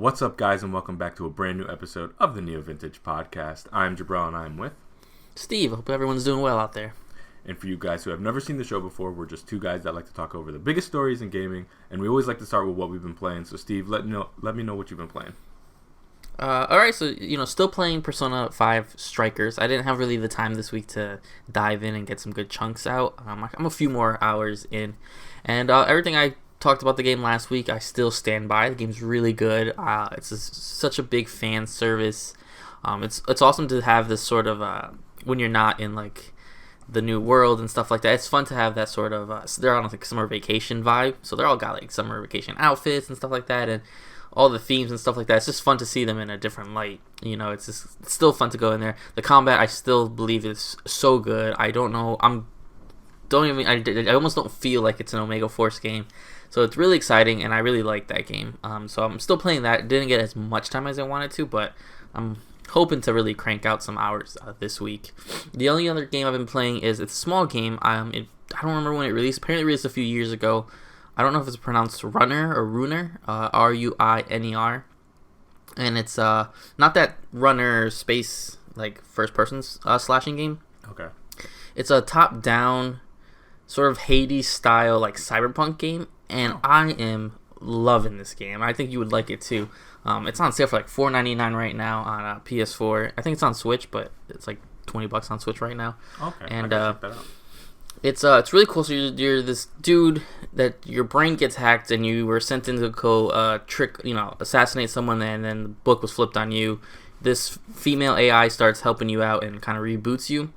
What's up, guys, and welcome back to a brand new episode of the NeoVintage podcast. I'm Jabril, and I'm with Steve. Hope everyone's doing well out there. And for you guys who have never seen the show before, we're just two guys that like to talk over the biggest stories in gaming, and we always like to start with what we've been playing. So, Steve, let me know what you've been playing. Alright, so, still playing Persona 5 Strikers. I didn't have really the time this week to dive in and get some good chunks out. I'm a few more hours in, and everything I talked about the game last week, I still stand by. The game's really good. Such a big fan service. It's awesome to have this sort of when you're not in like the new world and stuff like that. It's fun to have that sort of they're on like summer vacation vibe, so they're all got like summer vacation outfits and stuff like that, and all the themes and stuff like that. It's just fun to see them in a different light. It's still fun to go in there. The combat, I still believe, is so good. I don't know. I almost don't feel like it's an Omega Force game. So it's really exciting, and I really like that game. So I'm still playing that. Didn't get as much time as I wanted to, but I'm hoping to really crank out some hours this week. The only other game I've been playing it's a small game. I don't remember when it released. Apparently it released a few years ago. I don't know if it's pronounced Runner or Ruiner, Ruiner. And it's not that Runner space, like first-person slashing game. Okay. It's a top-down, sort of Hades style, like cyberpunk game. And I am loving this game. I think you would like it too. It's on sale for like $4.99 right now on PS4. I think it's on Switch, but it's like $20 on Switch right now. Okay. And I gotta check that out. It's really cool. So you're this dude that your brain gets hacked, and you were sent in to go assassinate someone, and then the book was flipped on you. This female AI starts helping you out and kind of reboots you,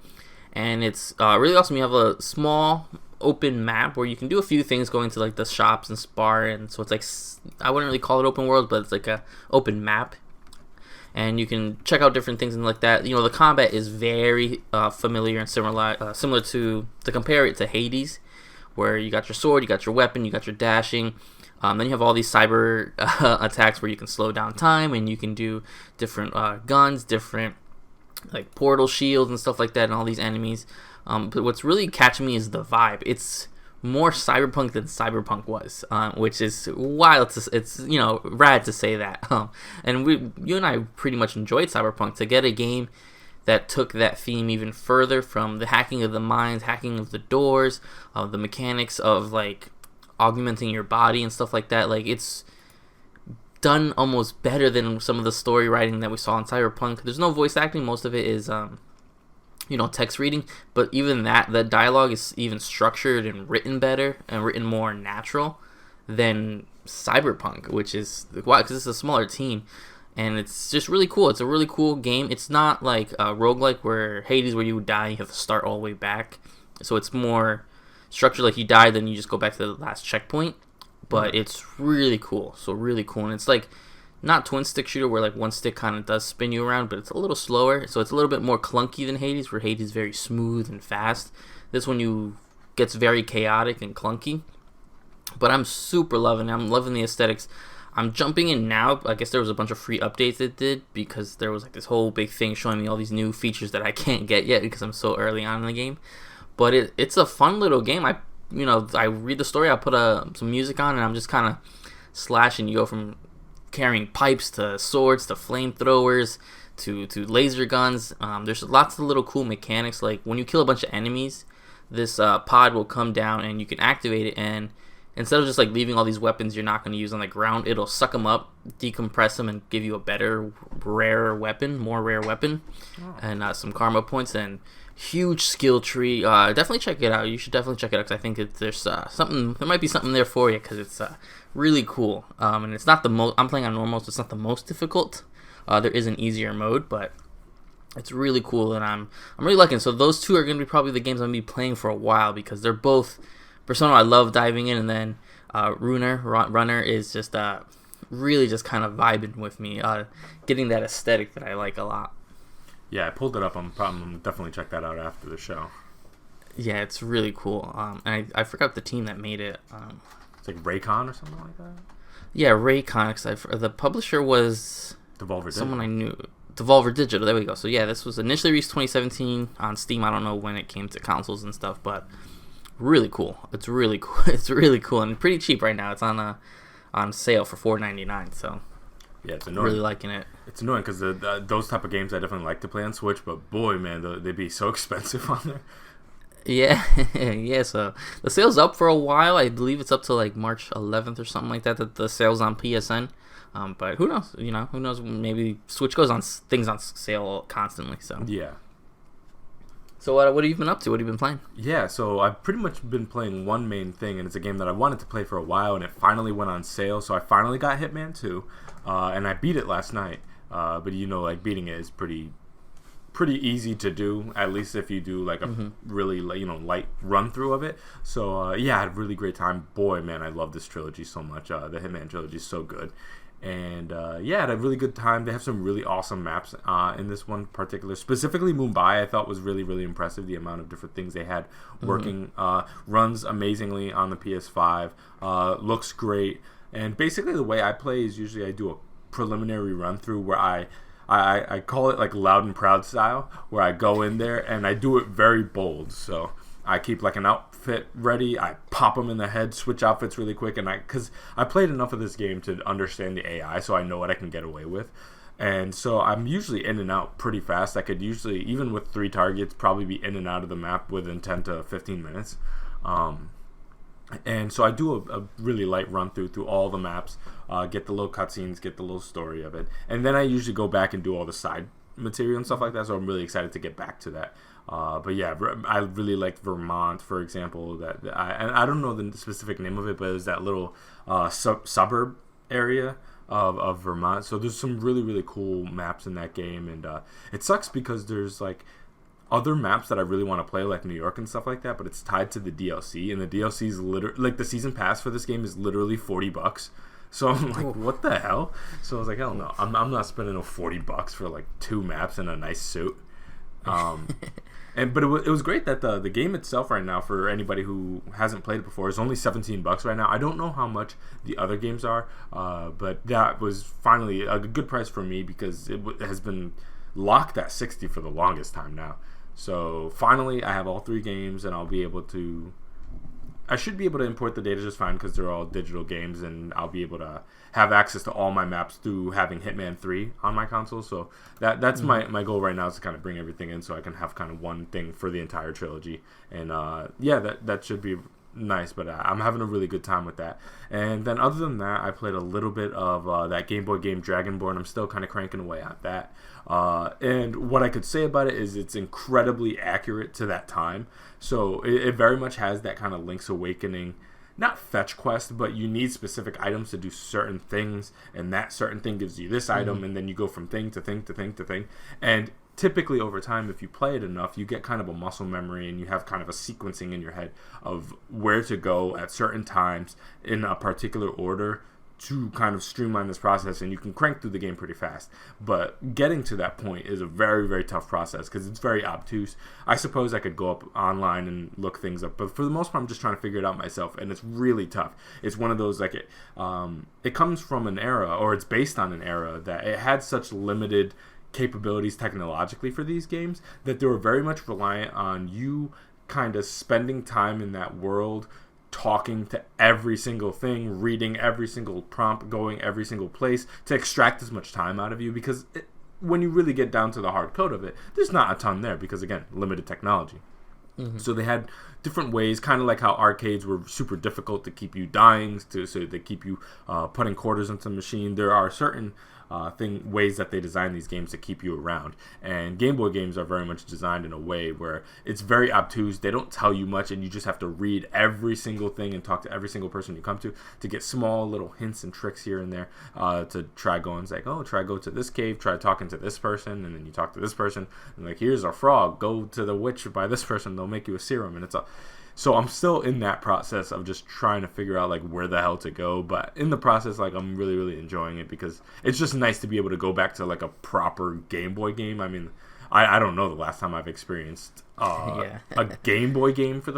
and it's really awesome. You have a small open map where you can do a few things, going to like the shops and spar, and so it's like, I wouldn't really call it open world, but it's like a open map, and you can check out different things and like that. The combat is very familiar and similar to compare it to Hades, where you got your sword, you got your weapon, you got your dashing. Then you have all these cyber attacks where you can slow down time, and you can do different guns, different like portal shields and stuff like that, and all these enemies. But what's really catching me is the vibe. It's more cyberpunk than cyberpunk was, which is wild. It's rad to say that. And you and I pretty much enjoyed cyberpunk. To get a game that took that theme even further, from the hacking of the minds, hacking of the doors, the mechanics of like augmenting your body and stuff like that. Like, it's done almost better than some of the story writing that we saw in cyberpunk. There's no voice acting. Most of it is text reading, but even that, the dialogue is even structured and written better and written more natural than cyberpunk, which is why, because it's a smaller team, and it's just really cool. It's a really cool game. It's not like a roguelike where Hades, where you die, you have to start all the way back. So it's more structured, like you die, then you just go back to the last checkpoint. But it's really cool. So really cool. And it's like not twin stick shooter where like one stick kind of does spin you around, but it's a little slower. So it's a little bit more clunky than Hades, where Hades is very smooth and fast. This one gets very chaotic and clunky. But I'm super loving it. I'm loving the aesthetics. I'm jumping in now. I guess there was a bunch of free updates it did, because there was like this whole big thing showing me all these new features that I can't get yet because I'm so early on in the game. But it's a fun little game. I read the story, I put some music on, and I'm just kind of slashing. You go from carrying pipes to swords to flamethrowers to laser guns. There's lots of little cool mechanics. Like when you kill a bunch of enemies, this pod will come down and you can activate it, and instead of just like leaving all these weapons you're not going to use on the ground, it'll suck them up, decompress them, and give you a better, more rare weapon, and some karma points and huge skill tree. Definitely check it out. You should definitely check it out, because I think there's something. There might be something there for you, because it's really cool. And it's not the most. I'm playing on normal, so it's not the most difficult. There is an easier mode, but it's really cool, and I'm really liking it. So those two are going to be probably the games I'm going to be playing for a while, because they're both Persona I love diving in, and then Runner is just really just kind of vibing with me, getting that aesthetic that I like a lot. Yeah, I pulled it up. I'm definitely check that out after the show. Yeah, it's really cool. And I forgot the team that made it. It's like Raycon or something like that? Yeah, Raycon. The publisher was Devolver Digital. Someone I knew. Devolver Digital. There we go. So yeah, this was initially released 2017 on Steam. I don't know when it came to consoles and stuff, but really cool. It's really cool. It's really cool and pretty cheap right now. It's on sale for $4.99. So Yeah, it's annoying. Really liking it. It's annoying because those type of games I definitely like to play on Switch, but boy, man, they'd be so expensive on there. Yeah, yeah. So the sale's up for a while. I believe it's up to like March 11th or something like that. That the sale's on PSN. But who knows? Who knows? Maybe Switch goes on things on sale constantly. So yeah. So what have you been up to? What have you been playing? Yeah, so I've pretty much been playing one main thing, and it's a game that I wanted to play for a while, and it finally went on sale. So I finally got Hitman 2, and I beat it last night. But like beating it is pretty easy to do, at least if you do like a really light run through of it. So yeah, I had a really great time. Boy, man, I love this trilogy so much. The Hitman Trilogy is so good. And yeah, I had a really good time. They have some really awesome maps in this one particular. Specifically, Mumbai, I thought was really, really impressive. The amount of different things they had working. Runs amazingly on the PS5. Looks great. And basically, the way I play is usually I do a preliminary run through where I call it like loud and proud style, where I go in there and I do it very bold. So I keep like an outfit ready. I pop them in the head, switch outfits really quick, and because I played enough of this game to understand the AI, so I know what I can get away with. And so I'm usually in and out pretty fast. I could usually, even with 3 targets, probably be in and out of the map within 10 to 15 minutes. And so I do a really light run through all the maps, get the little cutscenes, get the little story of it, and then I usually go back and do all the side material and stuff like that. So I'm really excited to get back to that. But yeah, I really liked Vermont, for example. I don't know the specific name of it, but it's that little suburb area of Vermont. So there's some really, really cool maps in that game, and it sucks because there's like other maps that I really want to play, like New York and stuff like that, but it's tied to the DLC, and the DLC is literally like the season pass for this game is literally $40. So I'm like, what the hell? So I was like, hell no, I'm not spending no $40 for like 2 maps and a nice suit. But it was great that the game itself right now, for anybody who hasn't played it before, is only $17 right now. I don't know how much the other games are, but that was finally a good price for me because it has been locked at $60 for the longest time now. So finally, I have all 3 games, and I should be able to import the data just fine because they're all digital games, and I'll be able to have access to all my maps through having Hitman 3 on my console. So that's my goal right now, is to kind of bring everything in so I can have kind of one thing for the entire trilogy. And yeah, that should be nice, but I'm having a really good time with that. And then other than that, I played a little bit of that Game Boy game Dragonborn. I'm still kind of cranking away at that. And what I could say about it is it's incredibly accurate to that time. So it very much has that kind of Link's Awakening, not fetch quest, but you need specific items to do certain things, and that certain thing gives you this item, and then you go from thing to thing to thing to thing. And typically over time, if you play it enough, you get kind of a muscle memory, and you have kind of a sequencing in your head of where to go at certain times in a particular order to kind of streamline this process, and you can crank through the game pretty fast. But getting to that point is a very, very tough process because it's very obtuse. I suppose I could go up online and look things up, but for the most part, I'm just trying to figure it out myself, and it's really tough. It's one of those, like, it comes from an era, or it's based on an era that it had such limited capabilities technologically for these games that they were very much reliant on you kind of spending time in that world, talking to every single thing, reading every single prompt, going every single place to extract as much time out of you, because when you really get down to the hard code of it, there's not a ton there because, again, limited technology. So they had different ways, kind of like how arcades were super difficult to keep you dying, so they keep you putting quarters into the machine. There are certain ways that they design these games to keep you around, and Game Boy games are very much designed in a way where it's very obtuse. They don't tell you much, and you just have to read every single thing and talk to every single person you come to get small little hints and tricks here and there to try going. It's like, oh, try go to this cave, try talking to this person, and then you talk to this person, and like, here's a frog, go to the witch by this person, they'll make you a serum. And so I'm still in that process of just trying to figure out like where the hell to go, but in the process, like, I'm really, really enjoying it because it's just nice to be able to go back to like a proper Game Boy game. I mean, I don't know the last time I've experienced a Game Boy game for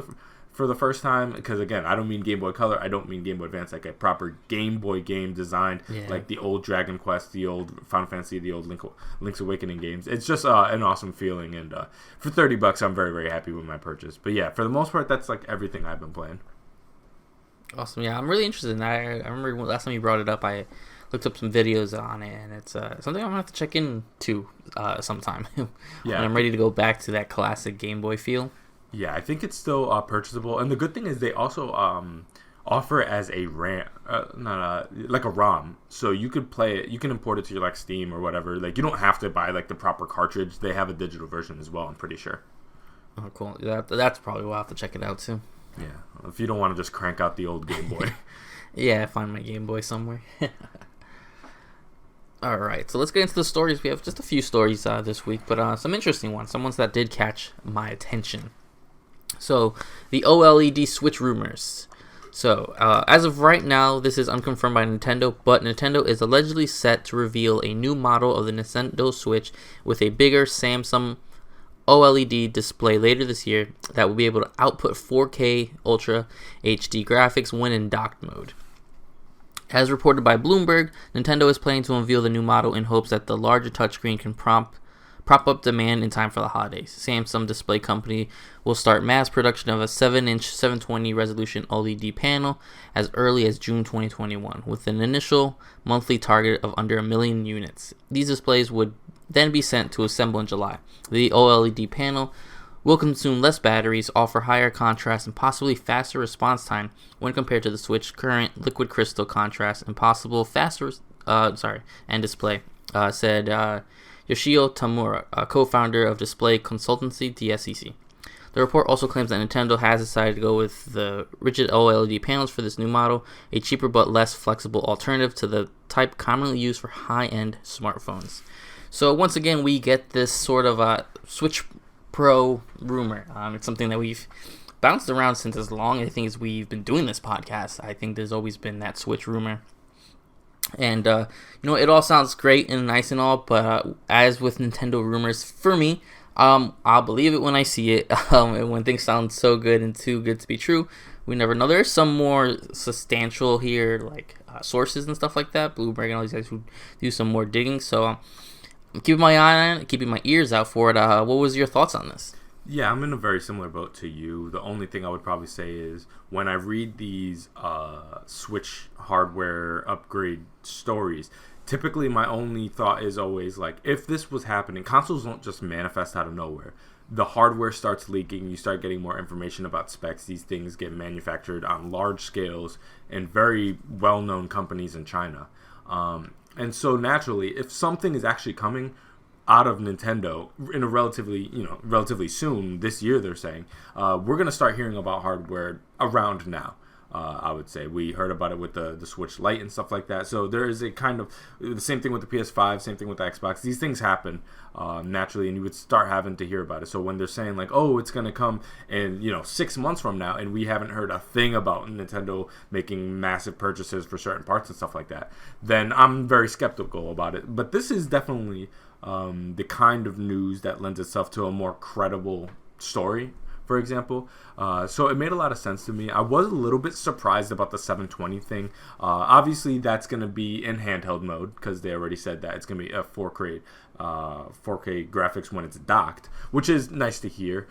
the first time, because again, I don't mean Game Boy Color, I don't mean Game Boy Advance, like a proper Game Boy game designed like the old Dragon Quest, the old Final Fantasy, the old Link's Awakening games. It's just an awesome feeling, and for $30 I'm very, very happy with my purchase. But yeah, for the most part, that's like everything I've been playing. Awesome. Yeah, I'm really interested in that. I remember last time you brought it up, I looked up some videos on it, and it's something I'm gonna have to check into sometime when I'm ready to go back to that classic Game Boy feel. Yeah, I think it's still purchasable, and the good thing is they also offer it as a RAM, like a ROM, so you could play it. You can import it to your like Steam or whatever. Like you don't have to buy like the proper cartridge. They have a digital version as well. I'm pretty sure. Oh, cool. That's probably why I'll have to check it out too. Yeah, if you don't want to just crank out the old Game Boy. Yeah, find my Game Boy somewhere. All right, so let's get into the stories. We have just a few stories this week, but some interesting ones. Some ones that did catch my attention. So, the OLED Switch rumors. So, as of right now, this is unconfirmed by Nintendo, but Nintendo is allegedly set to reveal a new model of the Nintendo Switch with a bigger Samsung OLED display later this year that will be able to output 4K Ultra HD graphics when in docked mode. As reported by Bloomberg, Nintendo is planning to unveil the new model in hopes that the larger touchscreen can prop up demand in time for the holidays. Samsung Display Company will start mass production of a 7-inch 720 resolution OLED panel as early as June 2021, with an initial monthly target of under 1 million units. These displays would then be sent to assemble in July. The OLED panel will consume less batteries, offer higher contrast, and possibly faster response time when compared to the Switch current liquid crystal contrast and possible faster and display, said Yoshio Tamura, a co-founder of display consultancy DSCC. The report also claims that Nintendo has decided to go with the rigid OLED panels for this new model, a cheaper but less flexible alternative to the type commonly used for high-end smartphones. So once again, we get this sort of Switch Pro rumor. It's something that we've bounced around since as long I think as we've been doing this podcast. I think there's always been that Switch rumor. And, it all sounds great and nice and all, but as with Nintendo rumors, for me, I'll believe it when I see it. And when things sound so good and too good to be true, we never know. There's some more substantial here, like sources and stuff like that. Bloomberg and all these guys who do some more digging. So I'm keeping my eye on it, keeping my ears out for it. What was your thoughts on this? Yeah, I'm in a very similar boat to you. The only thing I would probably say is when I read these Switch hardware upgrade stories, typically my only thought is always like, if this was happening, consoles don't just manifest out of nowhere. The hardware starts leaking, you start getting more information about specs. These things get manufactured on large scales in very well-known companies in China. And so naturally, if something is actually coming out of Nintendo in a relatively soon, this year they're saying, we're going to start hearing about hardware around now. I would say we heard about it with the Switch Lite and stuff like that. So there is a kind of the same thing with the PS5, same thing with the Xbox. These things happen naturally, and you would start having to hear about it. So when they're saying like, oh, it's going to come in 6 months from now, and we haven't heard a thing about Nintendo making massive purchases for certain parts and stuff like that, then I'm very skeptical about it. But this is definitely the kind of news that lends itself to a more credible story, for example. So it made a lot of sense to me. I was a little bit surprised about the 720 thing. Obviously, that's going to be in handheld mode because they already said that it's going to be a 4K graphics when it's docked, which is nice to hear.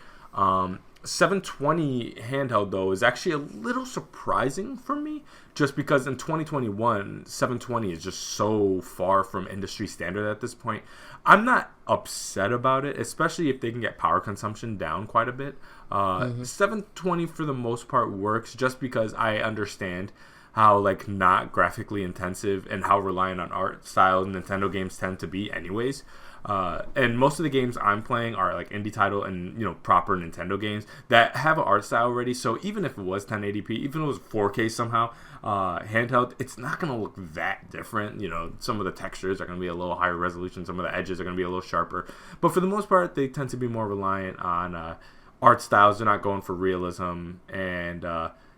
720 handheld, though, is actually a little surprising for me, just because in 2021, 720 is just so far from industry standard at this point. I'm not upset about it, especially if they can get power consumption down quite a bit. 720 for the most part works, just because I understand how not graphically intensive and how reliant on art style Nintendo games tend to be anyways. And most of the games I'm playing are indie title and proper Nintendo games that have an art style already. So even if it was 1080p, even if it was 4K somehow, handheld, it's not gonna look that different. Some of the textures are gonna be a little higher resolution, some of the edges are gonna be a little sharper. But for the most part, they tend to be more reliant on art styles. They're not going for realism, and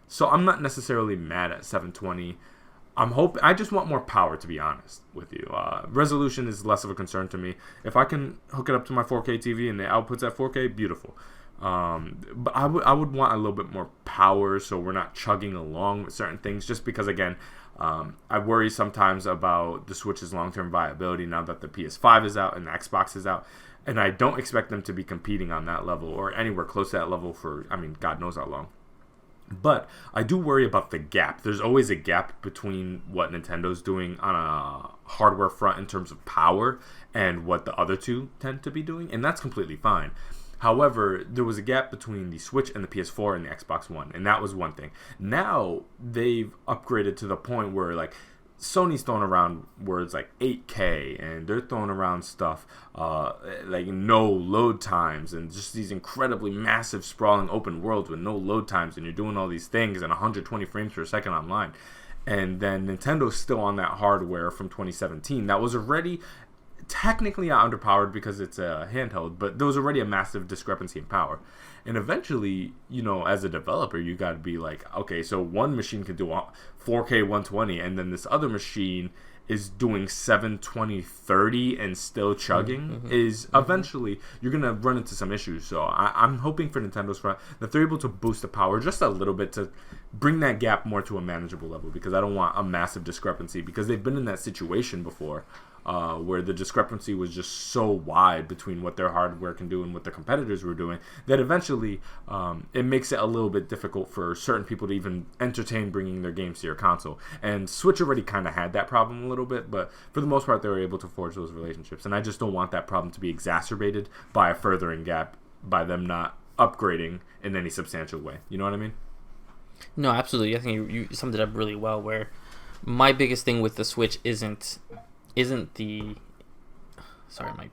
so I'm not necessarily mad at 720. I just want more power, to be honest with you. Resolution is less of a concern to me. If I can hook it up to my 4K TV and the output's at 4K, beautiful. But I would want a little bit more power, so we're not chugging along with certain things. Just because, again, I worry sometimes about the Switch's long-term viability now that the PS5 is out and the Xbox is out. And I don't expect them to be competing on that level or anywhere close to that level for, God knows how long. But I do worry about the gap. There's always a gap between what Nintendo's doing on a hardware front in terms of power and what the other two tend to be doing, and that's completely fine. However, there was a gap between the Switch and the PS4 and the Xbox One, and that was one thing. Now they've upgraded to the point where like Sony's throwing around words like 8K, and they're throwing around stuff like no load times, and just these incredibly massive, sprawling open worlds with no load times, and you're doing all these things and 120 frames per second online. And then Nintendo's still on that hardware from 2017 that was already technically underpowered because it's a handheld, but there was already a massive discrepancy in power. And eventually, as a developer, you got to be like, okay, so one machine can do 4K 120, and then this other machine is doing 720 30 and still chugging. Eventually you're gonna run into some issues. So I'm hoping for Nintendo's front that they're able to boost the power just a little bit to bring that gap more to a manageable level, because I don't want a massive discrepancy, because they've been in that situation before. Where the discrepancy was just so wide between what their hardware can do and what their competitors were doing, that eventually it makes it a little bit difficult for certain people to even entertain bringing their games to your console. And Switch already kind of had that problem a little bit, but for the most part they were able to forge those relationships. And I just don't want that problem to be exacerbated by a furthering gap by them not upgrading in any substantial way. You know what I mean? No, absolutely. I think you summed it up really well, where my biggest thing with the Switch isn't the, sorry, my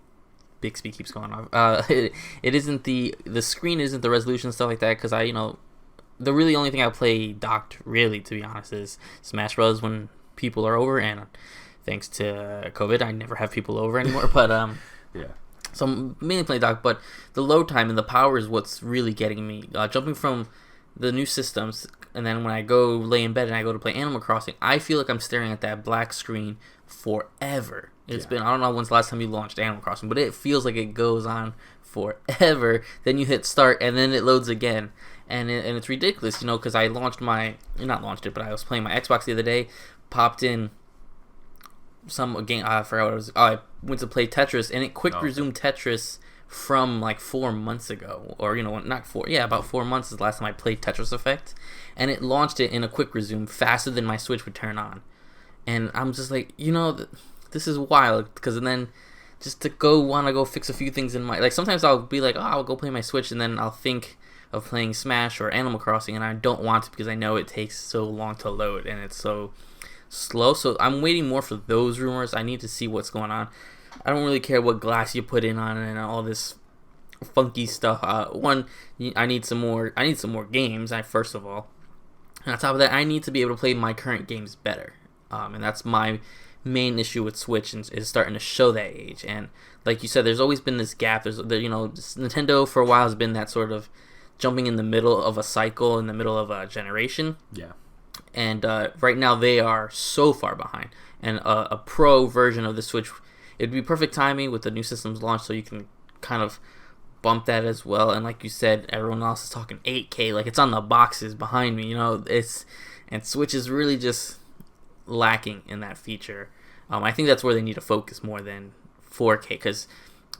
Bixby keeps going off. It isn't the screen, isn't the resolution, stuff like that, because the really only thing I play docked, really, to be honest, is Smash Bros. When people are over, and thanks to COVID, I never have people over anymore. But yeah. So I'm mainly playing docked, but the load time and the power is what's really getting me. Jumping from the new systems, and then when I go lay in bed and I go to play Animal Crossing, I feel like I'm staring at that black screen forever. It's been, I don't know when's the last time you launched Animal Crossing, but it feels like it goes on forever. Then you hit start, and then it loads again. And it's ridiculous, because I launched not launched it, but I was playing my Xbox the other day, popped in some game, I forgot what it was. I went to play Tetris, and it quick resumed Tetris from like 4 months ago, or about 4 months is the last time I played Tetris Effect, and it launched it in a quick resume faster than my Switch would turn on. And I'm just like, this is wild, because then just to want to go fix a few things in my, like, sometimes I'll be like, I'll go play my Switch, and then I'll think of playing Smash or Animal Crossing, and I don't want to, because I know it takes so long to load and it's so slow. So I'm waiting more for those rumors. I need to see what's going on. I don't really care what glass you put in on it and all this funky stuff. I need some more games. First of all, and on top of that, I need to be able to play my current games better. And that's my main issue with Switch, is starting to show that age. And like you said, there's always been this gap. Nintendo for a while has been that sort of jumping in the middle of a cycle, in the middle of a generation. Yeah. And right now they are so far behind. And a pro version of the Switch, it'd be perfect timing with the new systems launch, so you can kind of bump that as well. And like you said, everyone else is talking 8K, like it's on the boxes behind me. And Switch is really just lacking in that feature. I think that's where they need to focus more than 4K, because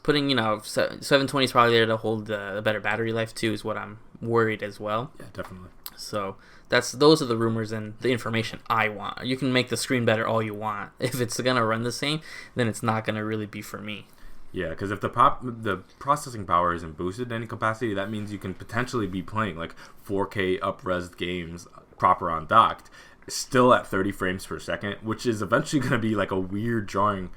putting 720 is probably there to hold the better battery life too, is what I'm worried as well. Yeah, definitely. So those are the rumors and the information I want. You can make the screen better all you want. If it's gonna run the same, then it's not gonna really be for me. Yeah, because if the processing power isn't boosted to any capacity, that means you can potentially be playing like 4K up-res games proper on docked, still at 30 frames per second, which is eventually going to be like a weird drawing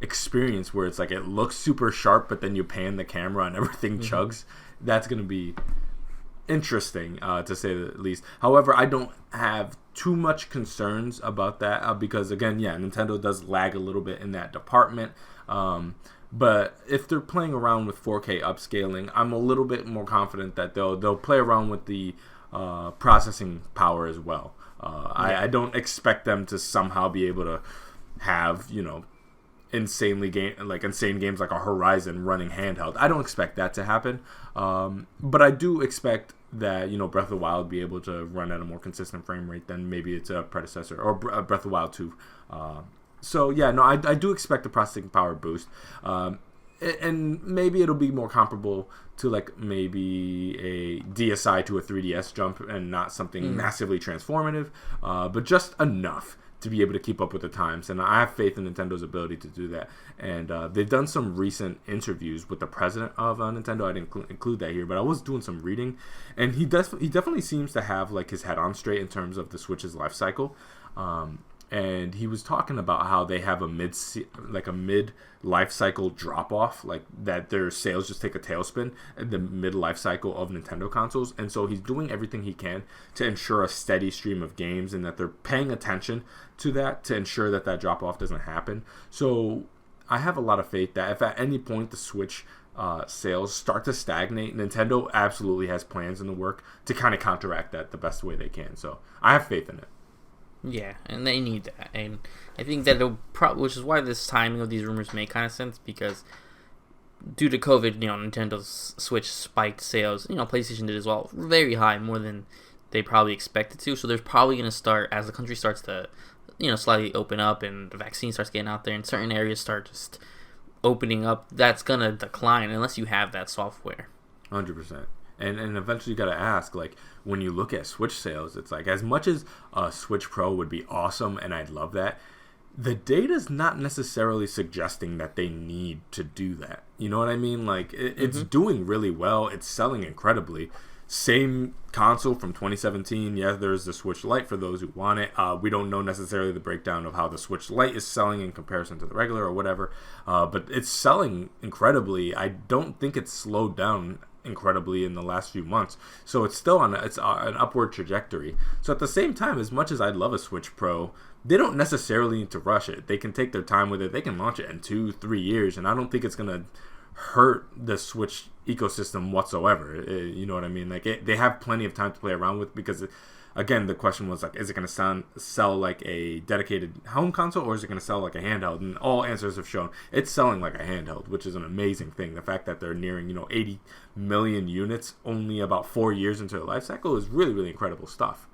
experience where it's like it looks super sharp, but then you pan the camera and everything chugs. That's going to be interesting, to say the least. However, I don't have too much concerns about that, because again, Nintendo does lag a little bit in that department. But if they're playing around with 4K upscaling, I'm a little bit more confident that they'll play around with the processing power as well. I don't expect them to somehow be able to have insane games like a Horizon running handheld. I don't expect that to happen. But I do expect that Breath of the Wild be able to run at a more consistent frame rate than maybe its predecessor, or Breath of the Wild 2. I do expect the processing power boost. and maybe it'll be more comparable to like maybe a DSi to a 3DS jump, and not something massively transformative, but just enough to be able to keep up with the times. And I have faith in Nintendo's ability to do that. And they've done some recent interviews with the president of Nintendo. I didn't include that here, but I was doing some reading, and he definitely seems to have like his head on straight in terms of the Switch's life cycle. And he was talking about how they have a mid life cycle drop off, like that their sales just take a tailspin in the mid life cycle of Nintendo consoles. And so he's doing everything he can to ensure a steady stream of games, and that they're paying attention to that to ensure that that drop off doesn't happen. So I have a lot of faith that if at any point the Switch sales start to stagnate, Nintendo absolutely has plans in the work to kind of counteract that the best way they can. So I have faith in it. Yeah, and they need that, and I think that it'll which is why this timing of these rumors make kind of sense, because due to COVID, Nintendo's Switch spiked sales. PlayStation did as well, very high, more than they probably expected to. So there's probably going to start, as the country starts to, slightly open up, and the vaccine starts getting out there, and certain areas start just opening up, that's going to decline unless you have that software. 100%. And eventually you got to ask, like, when you look at Switch sales, it's like, as much as a Switch Pro would be awesome, and I'd love that, the data's not necessarily suggesting that they need to do that. You know what I mean? Like, it's doing really well. It's selling incredibly. Same console from 2017. Yeah, there's the Switch Lite for those who want it. We don't know necessarily the breakdown of how the Switch Lite is selling in comparison to the regular or whatever, but it's selling incredibly. I don't think it's slowed down incredibly in the last few months, so it's still on an upward trajectory. So at the same time, as much as I'd love a Switch Pro, they don't necessarily need to rush it. They can take their time with it. They can launch it in 2-3 years, and I don't think it's gonna hurt the Switch ecosystem whatsoever. You know what I mean? Like, they have plenty of time to play around with, because again, the question was like, is it going to sell like a dedicated home console, or is it going to sell like a handheld? And all answers have shown it's selling like a handheld, which is an amazing thing. The fact that they're nearing 80 million units only about 4 years into their life cycle is really, really incredible stuff.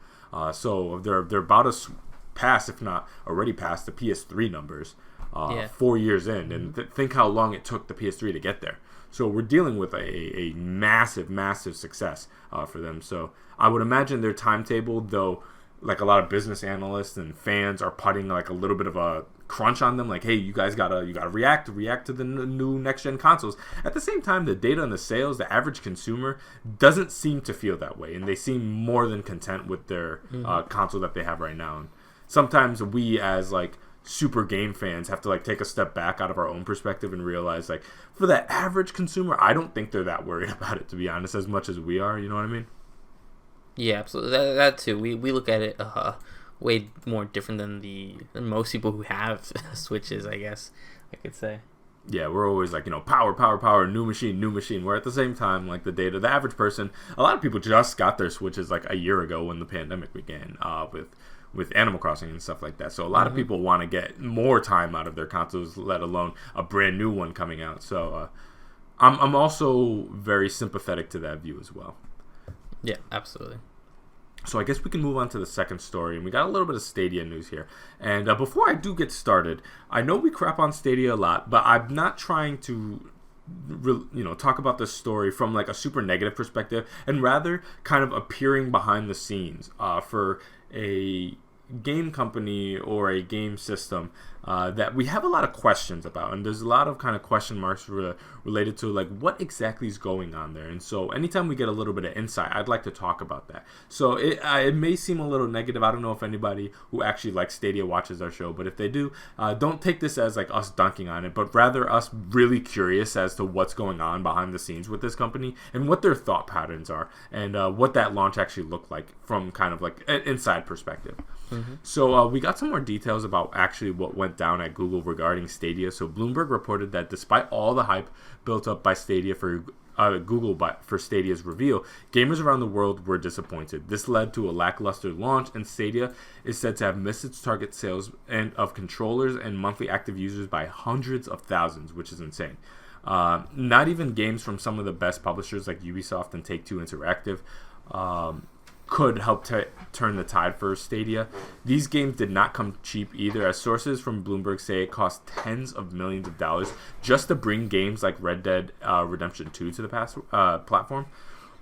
So they're about to pass, if not already past, the PS3 numbers 4 years in, and think how long it took the PS3 to get there. So we're dealing with a massive, massive success for them. So I would imagine their timetable, though, like a lot of business analysts and fans are putting like a little bit of a crunch on them, like, hey, you guys gotta react to the new next gen consoles. At the same time, the data and the sales, the average consumer doesn't seem to feel that way, and they seem more than content with their console that they have right now. And sometimes we, as like super game fans, have to like take a step back out of our own perspective and realize, like, for that average consumer, I don't think they're that worried about it, to be honest, as much as we are. You know what I mean? Yeah, absolutely. That too. We look at it way more different than most people who have Switches, I guess I could say. Yeah, we're always like, power, new machine. Where at the same time, like, the average person, a lot of people just got their Switches like a year ago when the pandemic began, with Animal Crossing and stuff like that. So a lot of people want to get more time out of their consoles, let alone a brand new one coming out. So I'm also very sympathetic to that view as well. Yeah, absolutely. So I guess we can move on to the second story, and we got a little bit of Stadia news here. And before I do get started, I know we crap on Stadia a lot, but I'm not trying to talk about this story from like a super negative perspective, and rather kind of appearing behind the scenes for a game company or a game system that we have a lot of questions about, and there's a lot of kind of question marks related to like what exactly is going on there. And so anytime we get a little bit of insight, I'd like to talk about that. So it may seem a little negative. I don't know if anybody who actually likes Stadia watches our show, but if they do, don't take this as like us dunking on it, but rather us really curious as to what's going on behind the scenes with this company and what their thought patterns are, and what that launch actually looked like from kind of like an inside perspective. So we got some more details about actually what went down at Google regarding Stadia. So Bloomberg reported that despite all the hype built up by Stadia for Google for Stadia's reveal, gamers around the world were disappointed. This led to a lackluster launch, and Stadia is said to have missed its target sales of controllers and monthly active users by hundreds of thousands, which is insane. Not even games from some of the best publishers like Ubisoft and Take-Two Interactive could help turned the tide for Stadia. These games did not come cheap either, as sources from Bloomberg say it cost tens of millions of dollars just to bring games like Red Dead Redemption 2 to the platform.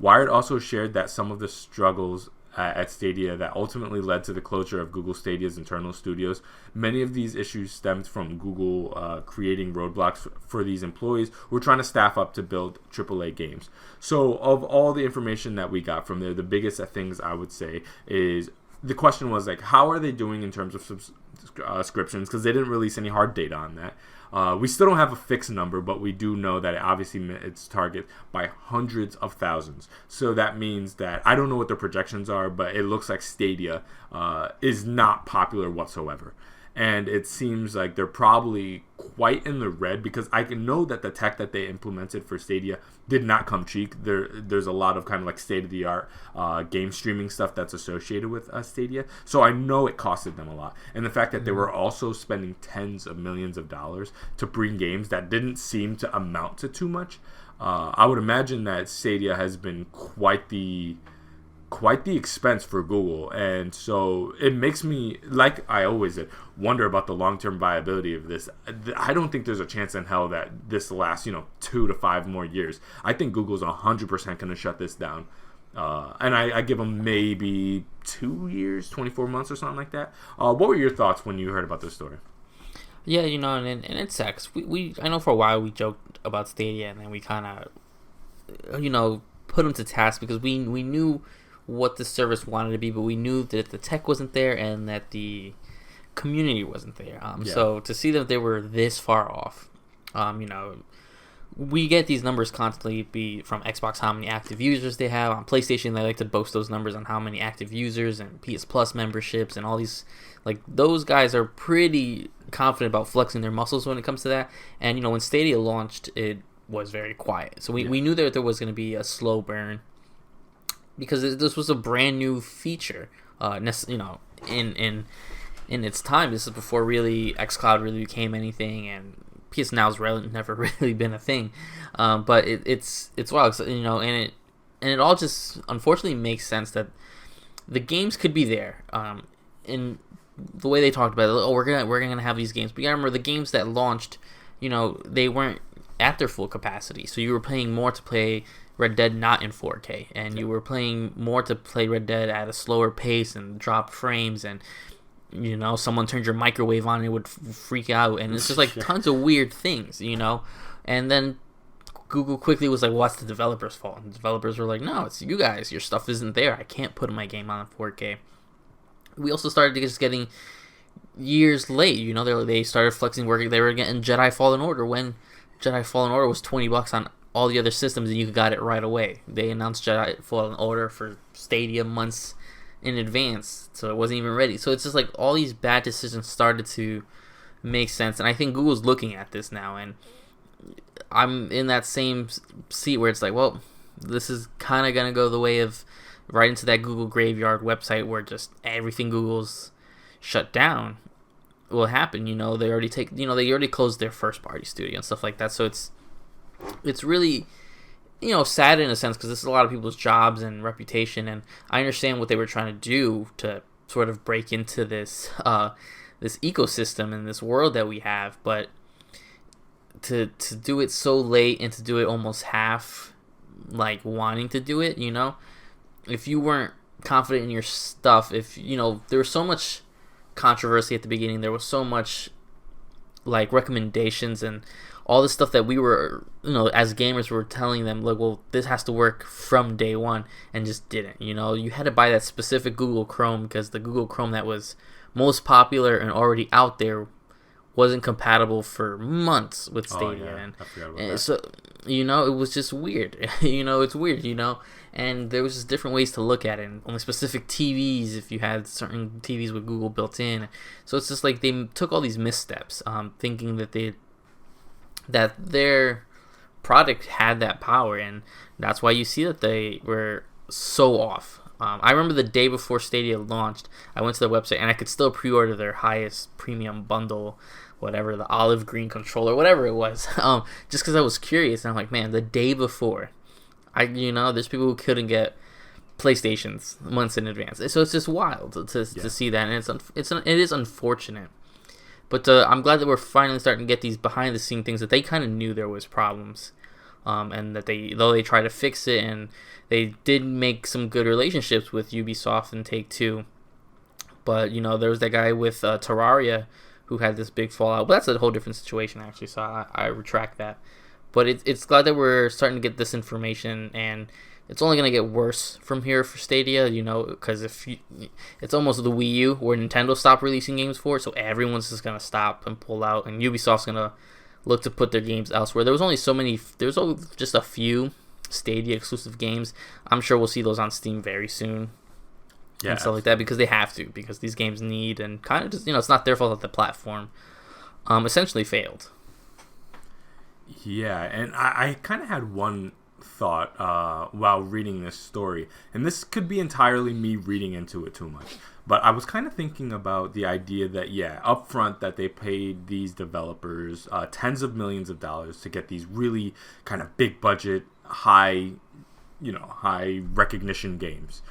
Wired also shared that some of the struggles at Stadia that ultimately led to the closure of Google Stadia's internal studios. Many of these issues stemmed from Google creating roadblocks for these employees who were trying to staff up to build AAA games. So of all the information that we got from there, the biggest things I would say is the question was like, how are they doing in terms of subscriptions? Because they didn't release any hard data on that. We still don't have a fixed number, but we do know that obviously it's target by hundreds of thousands. So that means that I don't know what the projections are, but it looks like Stadia is not popular whatsoever. And it seems like they're probably quite in the red, because I can know that the tech that they implemented for Stadia did not come cheap. There's a lot of kind of like state-of-the-art game streaming stuff that's associated with Stadia. So I know it costed them a lot. And the fact that they were also spending tens of millions of dollars to bring games that didn't seem to amount to too much. I would imagine that Stadia has been quite the expense for Google, and so it makes me, like I always did, wonder about the long-term viability of this. I don't think there's a chance in hell that this lasts 2 to 5 more years. I think Google's 100% going to shut this down, and I give them maybe 2 years, 24 months or something like that. What were your thoughts when you heard about this story? Yeah, and it sucks. I know for a while we joked about Stadia, and then we kind of put them to task because we knew what the service wanted to be, but we knew that the tech wasn't there and that the community wasn't there. So to see that they were this far off, we get these numbers constantly from Xbox, how many active users they have. On PlayStation, they like to boast those numbers on how many active users and PS Plus memberships and all these. Like, those guys are pretty confident about flexing their muscles when it comes to that. And, when Stadia launched, it was very quiet. So we knew that there was going to be a slow burn, because this was a brand new feature, in its time. This is before really xCloud really became anything, and PS Now's never really been a thing. But it's wild, and it all just unfortunately makes sense that the games could be there. In the way they talked about it, we're gonna have these games. But you gotta remember, the games that launched, they weren't at their full capacity, so you were paying more to play Red Dead not in 4K, and you were playing more to play Red Dead at a slower pace and drop frames, and someone turned your microwave on and it would freak out, and it's just like tons of weird things, and then Google quickly was like, well, that's the developers' fault, and the developers were like, no, it's you guys, your stuff isn't there, I can't put my game on 4K. We also started just getting years late, they started flexing working, they were getting Jedi Fallen Order when Jedi Fallen Order was $20 on all the other systems, and you got it right away. They announced Jedi Fallen Order for Stadia months in advance, so it wasn't even ready. So it's just like all these bad decisions started to make sense, and I think Google's looking at this now, and I'm in that same seat where it's like, well, this is kind of gonna go the way of right into that Google graveyard website where just everything Google's shut down will happen. They already closed their first party studio and stuff like that, so it's really, sad in a sense, because this is a lot of people's jobs and reputation, and I understand what they were trying to do to sort of break into this this ecosystem and this world that we have, but to do it so late and to do it almost half like wanting to do it, if you weren't confident in your stuff, if there was so much controversy at the beginning, there was so much like recommendations and all the stuff that we were, as gamers were telling them, like, well, this has to work from day one, and just didn't. You had to buy that specific Google Chrome because the Google Chrome that was most popular and already out there wasn't compatible for months with Stadia. I forgot about that. So, it was just weird. It's weird, and there was just different ways to look at it. And only specific TVs, if you had certain TVs with Google built in. So it's just like they took all these missteps, thinking that their product had that power, and that's why you see that they were so off. I remember the day before Stadia launched, I went to their website and I could still pre-order their highest premium bundle, whatever, the olive green controller, whatever it was, just because I was curious. And I'm like, man, the day before, there's people who couldn't get PlayStations months in advance. So it's just wild to see that, and it is unfortunate. But I'm glad that we're finally starting to get these behind the scene things that they kind of knew there was problems, and that though they tried to fix it, and they did make some good relationships with Ubisoft and Take-Two. But there was that guy with Terraria who had this big fallout. But that's a whole different situation actually, so I retract that. But it's glad that we're starting to get this information, and it's only going to get worse from here for Stadia, because it's almost the Wii U where Nintendo stopped releasing games for it, so everyone's just going to stop and pull out, and Ubisoft's going to look to put their games elsewhere. There's only just a few Stadia exclusive games. I'm sure we'll see those on Steam very soon. Yeah, and stuff like that, because they have to, because these games need, and kind of just, it's not their fault that the platform essentially failed. Yeah, and I kind of had one thought while reading this story, and this could be entirely me reading into it too much, but I was kind of thinking about the idea that up front that they paid these developers tens of millions of dollars to get these really kind of big budget, high recognition games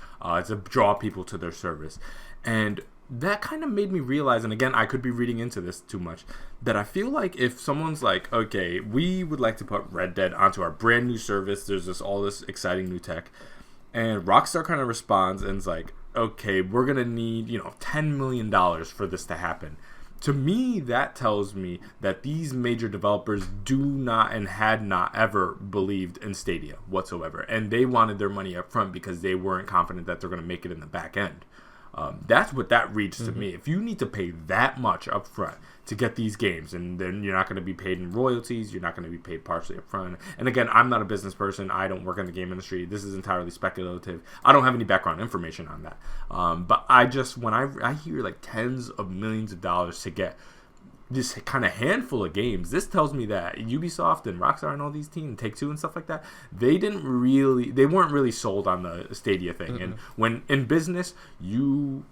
to draw people to their service. And that kind of made me realize, and again, I could be reading into this too much, that I feel like if someone's like, okay, we would like to put Red Dead onto our brand new service, there's all this exciting new tech, and Rockstar kind of responds and is like, okay, we're going to need, $10 million for this to happen. To me, that tells me that these major developers do not and had not ever believed in Stadia whatsoever. And they wanted their money up front because they weren't confident that they're going to make it in the back end. That's what that reads to me. If you need to pay that much up front to get these games, and then you're not going to be paid in royalties, you're not going to be paid partially up front. And again, I'm not a business person. I don't work in the game industry. This is entirely speculative. I don't have any background information on that. But when I hear like tens of millions of dollars to get this kind of handful of games, this tells me that Ubisoft and Rockstar and all these teams, Take-Two and stuff like that, they weren't really sold on the Stadia thing. Mm-hmm. And when in business, you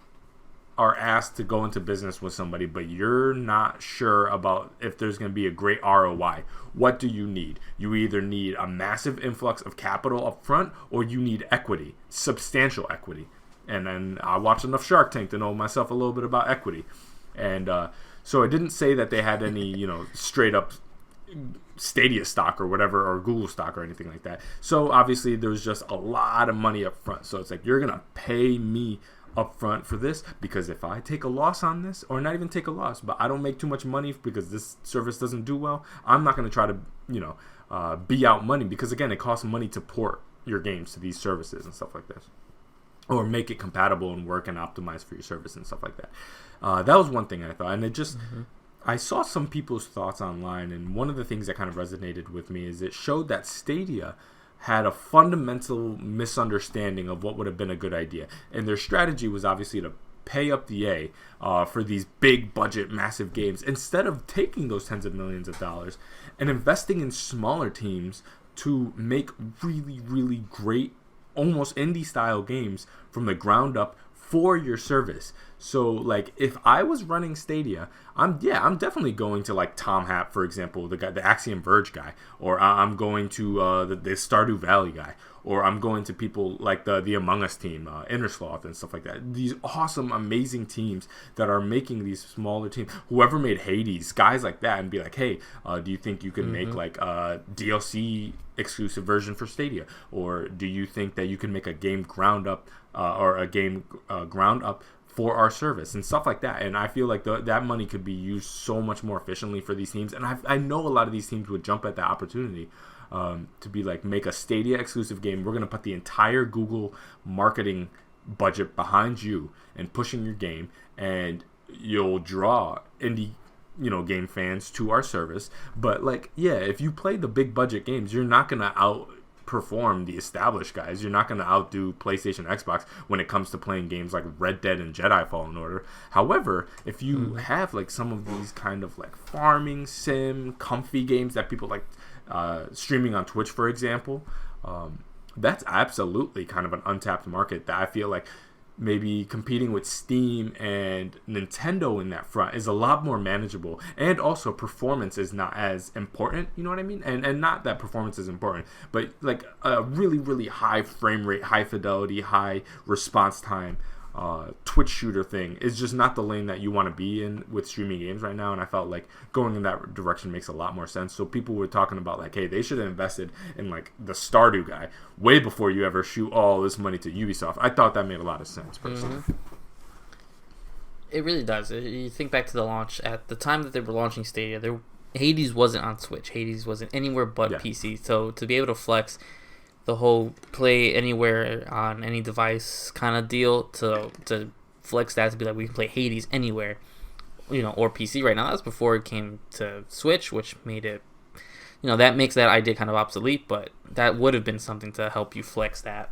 are asked to go into business with somebody, but you're not sure about if there's going to be a great ROI. What do you need? You either need a massive influx of capital up front, or you need equity, substantial equity. And then I watched enough Shark Tank to know myself a little bit about equity. And so it didn't say that they had any, straight up Stadia stock or whatever, or Google stock or anything like that. So obviously there was just a lot of money up front. So it's like, you're going to pay me up front for this, because if I take a loss on this, or not even take a loss, but I don't make too much money because this service doesn't do well, I'm not going to try to, be out money, because again, it costs money to port your games to these services and stuff like this, or make it compatible and work and optimize for your service and stuff like that. That was one thing I thought, and it just, I saw some people's thoughts online, and one of the things that kind of resonated with me is it showed that Stadia had a fundamental misunderstanding of what would have been a good idea. And their strategy was obviously to pay up the A for these big budget, massive games, instead of taking those tens of millions of dollars and investing in smaller teams to make really, really great, almost indie style games from the ground up for your service. So like, if I was running Stadia, I'm definitely going to like Tom Happ, for example, the Axiom Verge guy, or I'm going to the Stardew Valley guy, or I'm going to people like the Among Us team, Innersloth and stuff like that. These awesome, amazing teams that are making these smaller teams. Whoever made Hades, guys like that, and be like, hey, do you think you could make like a DLC exclusive version for Stadia, or do you think that you can make a game ground up for our service and stuff like that? And I feel like that money could be used so much more efficiently for these teams, and I know a lot of these teams would jump at the opportunity to be like, make a Stadia exclusive game. We're going to put the entire Google marketing budget behind you and pushing your game, and you'll draw indie game fans to our service. But like, if you play the big budget games, you're not going to outperform the established guys. You're not going to outdo PlayStation, Xbox when it comes to playing games like Red Dead and Jedi Fallen Order. However, if you have like some of these kind of like farming sim comfy games that people like streaming on Twitch, for example, that's absolutely kind of an untapped market that I feel like maybe competing with Steam and Nintendo in that front is a lot more manageable, and also performance is not as important, you know what I mean? And not that performance is important, but like a really, really high frame rate, high fidelity, high response time Twitch shooter thing is just not the lane that you want to be in with streaming games right now. And I felt like going in that direction makes a lot more sense. So people were talking about like, hey, they should have invested in like the Stardew guy way before you ever shoot all this money to Ubisoft. I thought that made a lot of sense personally. It really does. You think back to the launch, at the time that they were launching Stadia, Hades wasn't on Switch. Hades wasn't anywhere but PC. So to be able to flex the whole play anywhere on any device kind of deal, to flex that to be like, we can play Hades anywhere, or PC right now. That's before it came to Switch, which made it, that makes that idea kind of obsolete, but that would have been something to help you flex that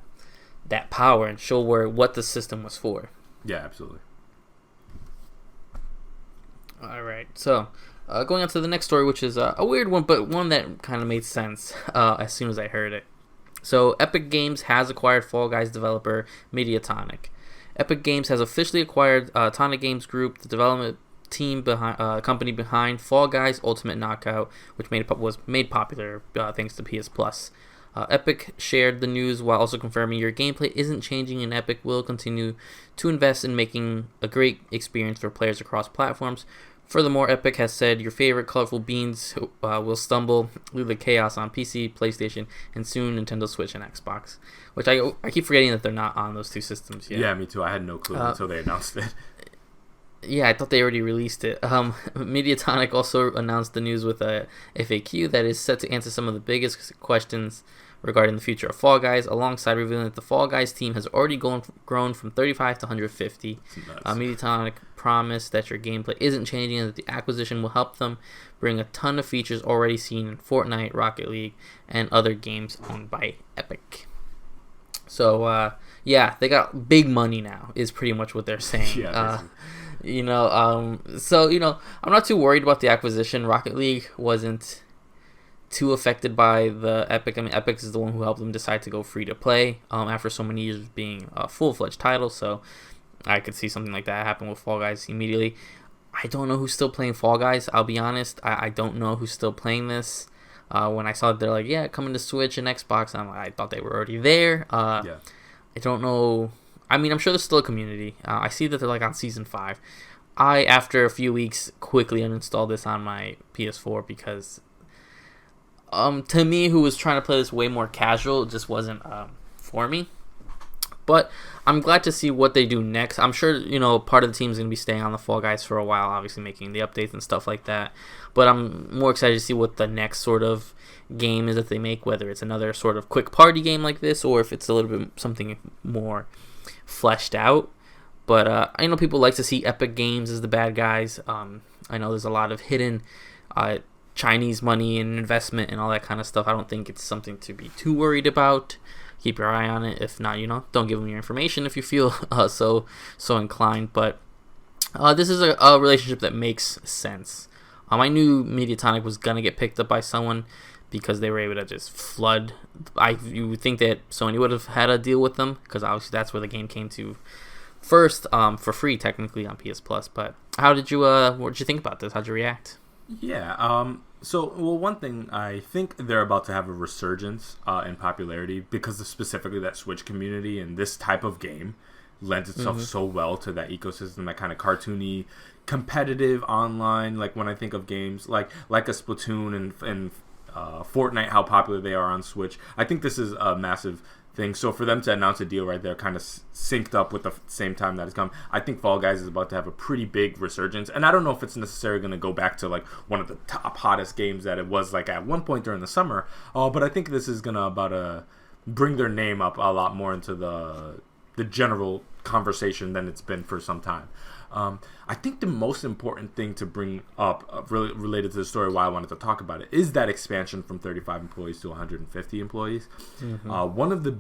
power and show what the system was for. Yeah, absolutely. All right, so going on to the next story, which is a weird one, but one that kind of made sense as soon as I heard it. So, Epic Games has acquired Fall Guys developer Mediatonic. Epic Games has officially acquired Tonic Games Group, the development team company behind Fall Guys Ultimate Knockout, which was made popular thanks to PS Plus. Epic shared the news while also confirming your gameplay isn't changing, and Epic will continue to invest in making a great experience for players across platforms. Furthermore, Epic has said your favorite colorful beans will stumble through the chaos on PC, PlayStation, and soon Nintendo Switch and Xbox. Which I keep forgetting that they're not on those two systems yet. Yeah, me too. I had no clue until they announced it. Yeah, I thought they already released it. Mediatonic also announced the news with a FAQ that is set to answer some of the biggest questions regarding the future of Fall Guys, alongside revealing that the Fall Guys team has already grown from 35 to 150. Mediatonic promised that your gameplay isn't changing and that the acquisition will help them bring a ton of features already seen in Fortnite, Rocket League, and other games owned by Epic. So, they got big money now, is pretty much what they're saying. Yeah, I'm not too worried about the acquisition. Rocket League wasn't too affected by the Epic. I mean, Epic is the one who helped them decide to go free to play after so many years of being a full-fledged title, so I could see something like that happen with Fall Guys immediately. I don't know who's still playing Fall Guys, I'll be honest. I don't know who's still playing this. When I saw that they're like, yeah, coming to Switch and Xbox, I thought they were already there. I don't know. I mean, I'm sure there's still a community. I see that they're like on Season 5. I, after a few weeks, quickly uninstalled this on my PS4 because to me, who was trying to play this way more casual, it just wasn't for me. But I'm glad to see what they do next. I'm sure, part of the team is going to be staying on the Fall Guys for a while, obviously making the updates and stuff like that. But I'm more excited to see what the next sort of game is that they make, whether it's another sort of quick party game like this, or if it's a little bit something more fleshed out. But I know people like to see Epic Games as the bad guys. I know there's a lot of hidden Chinese money and investment and all that kind of stuff. I don't think it's something to be too worried about. Keep your eye on it. If not, don't give them your information if you feel so inclined. But this is a relationship that makes sense. I knew Mediatonic was gonna get picked up by someone because they were able to just flood. You would think that Sony would have had a deal with them because obviously that's where the game came to first, for free technically on PS Plus. But what did you think about this? How'd you react? Yeah. One thing, I think they're about to have a resurgence in popularity because of specifically that Switch community, and this type of game lends itself so well to that ecosystem, that kind of cartoony, competitive online. Like when I think of games like a Splatoon and Fortnite, how popular they are on Switch, I think this is a massive thing. So for them to announce a deal right there, kind of synced up with the same time that has come, I think Fall Guys is about to have a pretty big resurgence. And I don't know if it's necessarily going to go back to like one of the top hottest games that it was like at one point during the summer. But I think this is going to bring their name up a lot more into the general conversation than it's been for some time. I think the most important thing to bring up related to the story, why I wanted to talk about it, is that expansion from 35 employees to 150 employees. One of the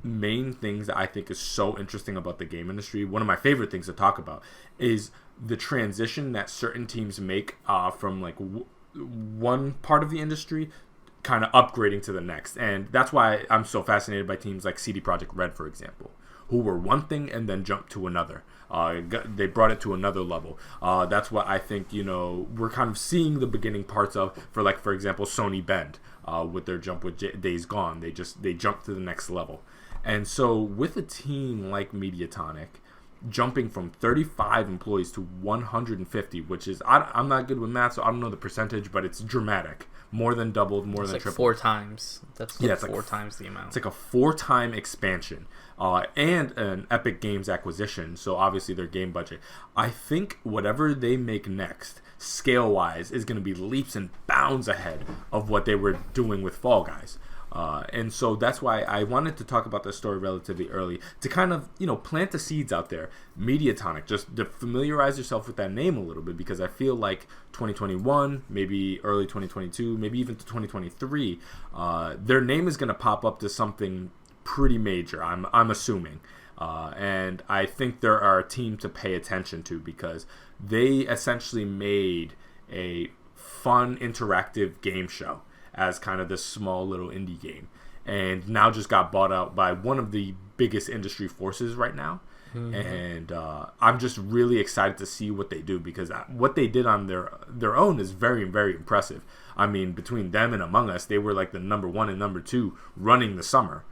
main things that I think is so interesting about the game industry, one of my favorite things to talk about, is the transition that certain teams make from like one part of the industry kind of upgrading to the next. And that's why I'm so fascinated by teams like CD Projekt Red, for example, who were one thing and then jumped to another. They brought it to another level. That's what I think, we're kind of seeing the beginning parts of, for example, Sony Bend, with their jump with Days Gone. They jumped to the next level. And so with a team like Mediatonic, jumping from 35 employees to 150, which is, I'm not good with math, so I don't know the percentage, but it's dramatic. More than doubled, more than tripled. 4 times. That's it's 4 times the amount. It's like a 4-time expansion, and an Epic Games acquisition, so obviously their game budget. I think whatever they make next, scale-wise, is going to be leaps and bounds ahead of what they were doing with Fall Guys. And so that's why I wanted to talk about this story relatively early, to kind of, plant the seeds out there. Mediatonic, just to familiarize yourself with that name a little bit, because I feel like 2021, maybe early 2022, maybe even to 2023, their name is going to pop up to something pretty major, I'm assuming. And I think there are a team to pay attention to, because they essentially made a fun, interactive game show as kind of this small little indie game, and now just got bought out by one of the biggest industry forces right now. And I'm just really excited to see what they do, because what they did on their own is very, very impressive. I mean, between them and Among Us, they were like the number 1 and number 2 running the summer.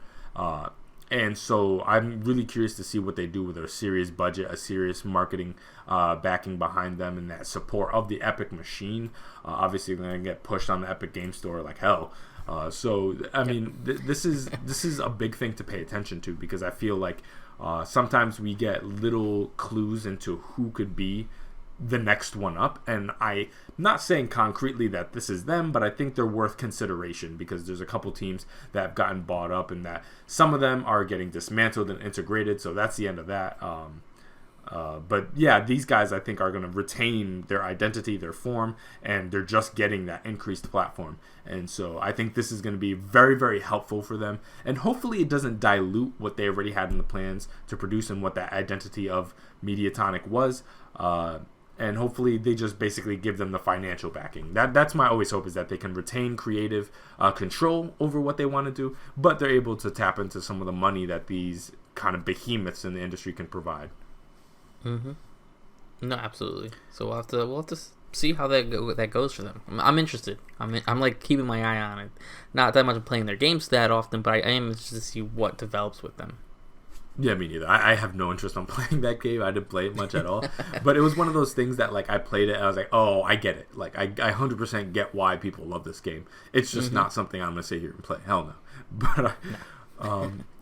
And so I'm really curious to see what they do with a serious budget, a serious marketing backing behind them, and that support of the Epic machine. Obviously, they're going to get pushed on the Epic Game Store like hell. So, I mean, this is a big thing to pay attention to, because I feel like sometimes we get little clues into who could be the next one up, and I'm not saying concretely that this is them, but I think they're worth consideration, because there's a couple teams that have gotten bought up, and that some of them are getting dismantled and integrated, so that's the end of that. But yeah, these guys I think are going to retain their identity, their form, and they're just getting that increased platform. And so I think this is going to be very, very helpful for them, and hopefully it doesn't dilute what they already had in the plans to produce and what that identity of Mediatonic was. And hopefully they just basically give them the financial backing. That's my always hope, is that they can retain creative control over what they want to do, but they're able to tap into some of the money that these kind of behemoths in the industry can provide. No, absolutely. So we'll have to see how that goes for them. I'm interested. I'm like keeping my eye on it. Not that much playing their games that often, but I am interested to see what develops with them. Yeah, me neither. I have no interest in playing that game. I didn't play it much at all. But it was one of those things that, like, I played it and I was like, oh, I get it. Like, I 100% get why people love this game. It's just not something I'm going to sit here and play. Hell no. But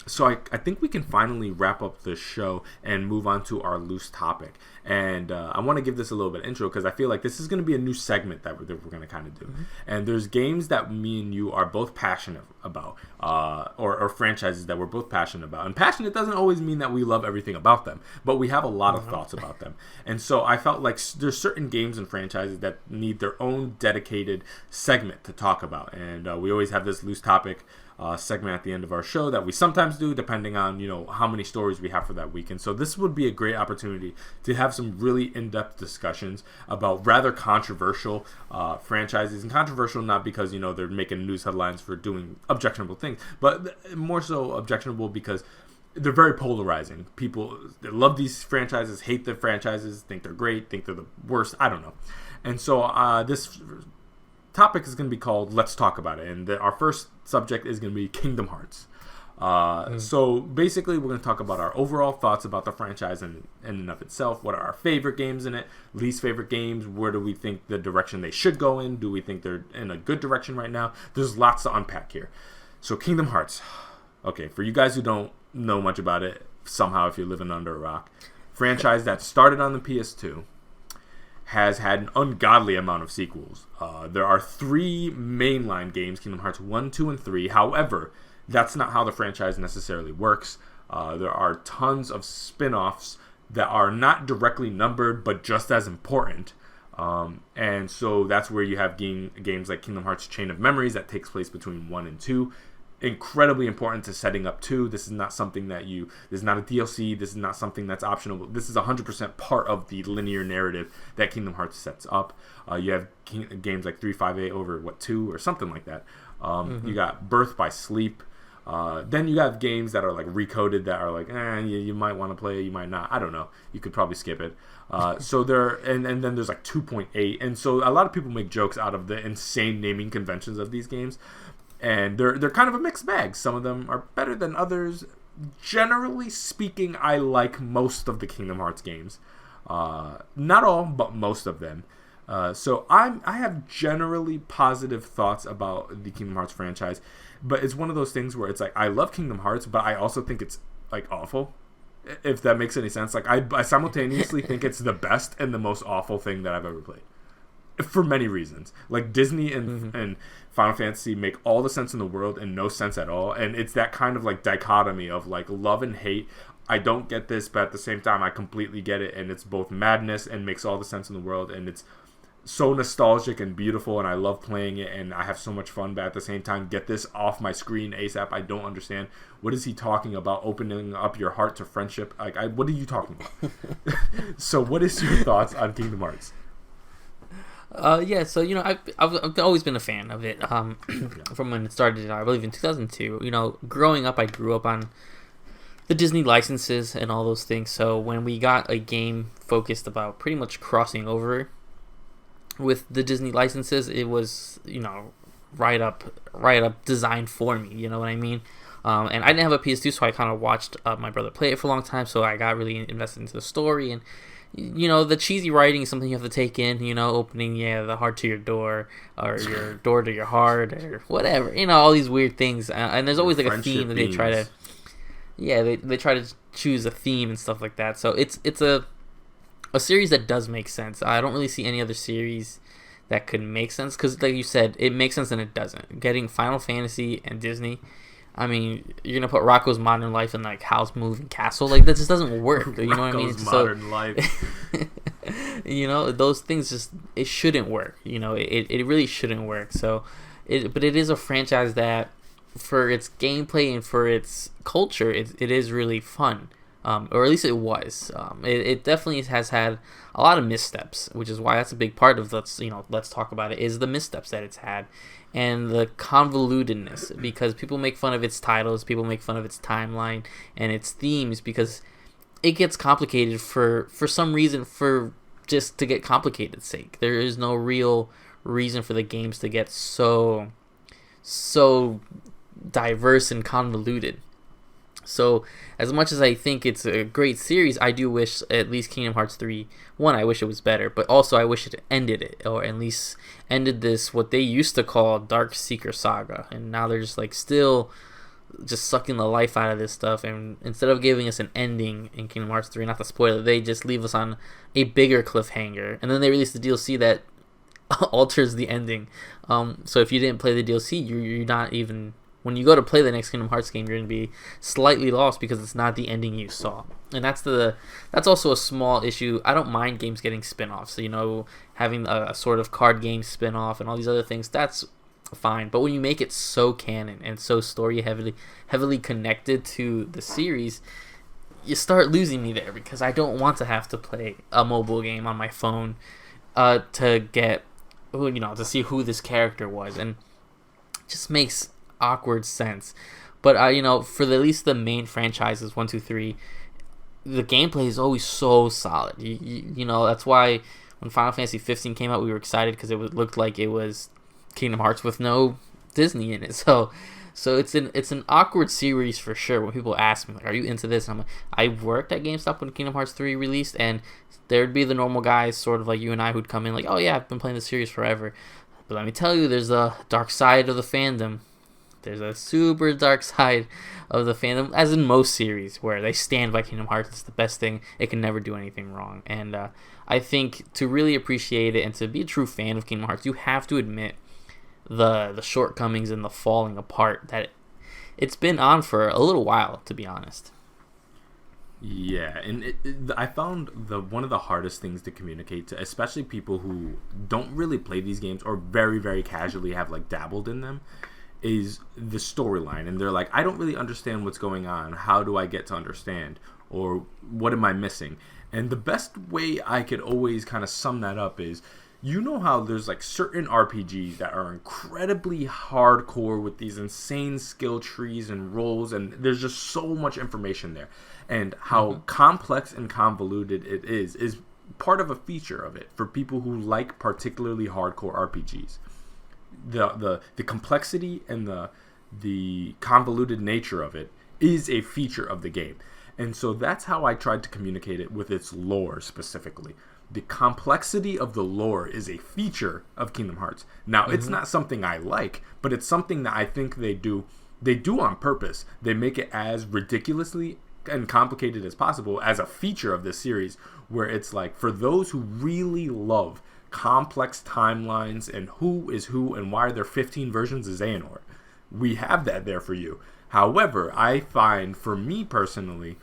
so I think we can finally wrap up the show and move on to our loose topic. And I want to give this a little bit of intro, because I feel like this is going to be a new segment that we're going to kind of do. And there's games that me and you are both passionate about, or franchises that we're both passionate about. And passionate doesn't always mean that we love everything about them, but we have a lot of thoughts about them. And so I felt like there's certain games and franchises that need their own dedicated segment to talk about. And we always have this loose topic segment at the end of our show that we sometimes do, depending on how many stories we have for that week. And so this would be a great opportunity to have some really in-depth discussions about rather controversial franchises. And controversial not because they're making news headlines for doing objectionable things, but more so objectionable because they're very polarizing. People that love these franchises, hate the franchises, think they're great, think they're the worst. I don't know. And so this topic is going to be called Let's Talk About It, and our first subject is going to be Kingdom Hearts. So basically we're going to talk about our overall thoughts about the franchise in and of itself. What are our favorite games in it, least favorite games, where do we think the direction they should go in, do we think they're in a good direction right now? There's lots to unpack here. So Kingdom Hearts, okay, for you guys who don't know much about it, somehow if you're living under a rock, franchise that started on the PS2, has had an ungodly amount of sequels. There are 3 mainline games, Kingdom Hearts 1, 2, and 3. However, that's not how the franchise necessarily works. There are tons of spin-offs that are not directly numbered, but just as important. And so that's where you have games like Kingdom Hearts Chain of Memories that takes place between 1 and 2. Incredibly important to setting up 2. This is not something that this is not a DLC. This is not something that's optional. This is 100% part of the linear narrative that Kingdom Hearts sets up. You have games like 358 over 2 or something like that. You got Birth by Sleep. Then you have games that are like recoded that are like, you might want to play it, you might not. I don't know. You could probably skip it. So there, and then there's like 2.8, and so a lot of people make jokes out of the insane naming conventions of these games, and they're kind of a mixed bag. Some of them are better than others. Generally speaking, I like most of the Kingdom Hearts games. Not all, but most of them. So I have generally positive thoughts about the Kingdom Hearts franchise, but it's one of those things where it's like I love Kingdom Hearts, but I also think it's like awful. If that makes any sense. Like I simultaneously think it's the best and the most awful thing that I've ever played. For many reasons. Like Disney and Final Fantasy make all the sense in the world and no sense at all. And it's that kind of like dichotomy of like love and hate. I don't get this, but at the same time I completely get it, and it's both madness and makes all the sense in the world, and it's so nostalgic and beautiful, and I love playing it, and I have so much fun, but at the same time, get this off my screen ASAP. I don't understand. What is he talking about? Opening up your heart to friendship? Like, what are you talking about? So what is your thoughts on Kingdom Hearts? Yeah, so, I've always been a fan of it from when it started, I believe in 2002. Growing up, I grew up on the Disney licenses and all those things, so when we got a game focused about pretty much crossing over with the Disney licenses, it was right up designed for me. You know what I mean? And I didn't have a PS2, so I kind of watched my brother play it for a long time. So I got really invested into the story, and the cheesy writing is something you have to take in. Opening the heart to your door, or your door to your heart, or whatever. All these weird things, and there's always like a theme that they try to. Yeah, they try to choose a theme and stuff like that. So it's a series that does make sense. I don't really see any other series that could make sense, because like you said, it makes sense and it doesn't. Getting Final Fantasy and Disney, I mean, you're gonna put Rocko's Modern Life in like Howl's Moving Castle, like that just doesn't work. You know what I mean? Rocko's Modern Life. Those things just, it shouldn't work. It really shouldn't work. So but it is a franchise that, for its gameplay and for its culture, it is really fun. Or at least it was. It definitely has had a lot of missteps, which is why that's a big part of let's talk about it, is the missteps that it's had and the convolutedness, because people make fun of its titles, people make fun of its timeline and its themes, because it gets complicated for some reason, for just to get complicated sake. There is no real reason for the games to get so diverse and convoluted. So, as much as I think it's a great series, I do wish at least Kingdom Hearts 3, one, I wish it was better, but also I wish it ended it, or at least ended this, what they used to call Dark Seeker Saga, and now they're just like still just sucking the life out of this stuff, and instead of giving us an ending in Kingdom Hearts 3, not to spoil it, they just leave us on a bigger cliffhanger, and then they release the DLC that alters the ending. So if you didn't play the DLC, you're not even... When you go to play the next Kingdom Hearts game, you're going to be slightly lost because it's not the ending you saw. And that's also a small issue. I don't mind games getting spin-offs. Having a sort of card game spin-off and all these other things, that's fine. But when you make it so canon and so story heavily connected to the series, you start losing me there, because I don't want to have to play a mobile game on my phone to get, to see who this character was. And it just makes awkward sense. But for at least the main franchises 1, 2, 3, the gameplay is always so solid. That's why when Final Fantasy 15 came out, we were excited, because it looked like it was Kingdom Hearts with no Disney in it. So it's an awkward series for sure. When people ask me, like, are you into this? And I'm like, I worked at GameStop when Kingdom Hearts 3 released, and there'd be the normal guys, sort of like you and I, who'd come in like, oh yeah, I've been playing the series forever. But let me tell you, there's a dark side of the fandom. There's a super dark side of the fandom, as in most series, where they stand by Kingdom Hearts. It's the best thing. It can never do anything wrong. And I think to really appreciate it and to be a true fan of Kingdom Hearts, you have to admit the shortcomings and the falling apart that it's been on for a little while, to be honest. Yeah, and I found one of the hardest things to communicate to, especially people who don't really play these games or very, very casually have like dabbled in them, is the storyline. And they're like, I don't really understand what's going on. How do I get to understand? Or what am I missing? And the best way I could always kind of sum that up is, you know how there's like certain RPGs that are incredibly hardcore with these insane skill trees and roles, and there's just so much information there, and how complex and convoluted it is part of a feature of it for people who like particularly hardcore RPGs. The complexity and the convoluted nature of it is a feature of the game. And so that's how I tried to communicate it with its lore specifically. The complexity of the lore is a feature of Kingdom Hearts. Now, it's not something I like, but it's something that I think they do on purpose. They make it as ridiculously and complicated as possible as a feature of this series, where it's like, for those who really love complex timelines and who is who and why are there 15 versions of Xehanort, we have that there for you. However, I find, for me personally,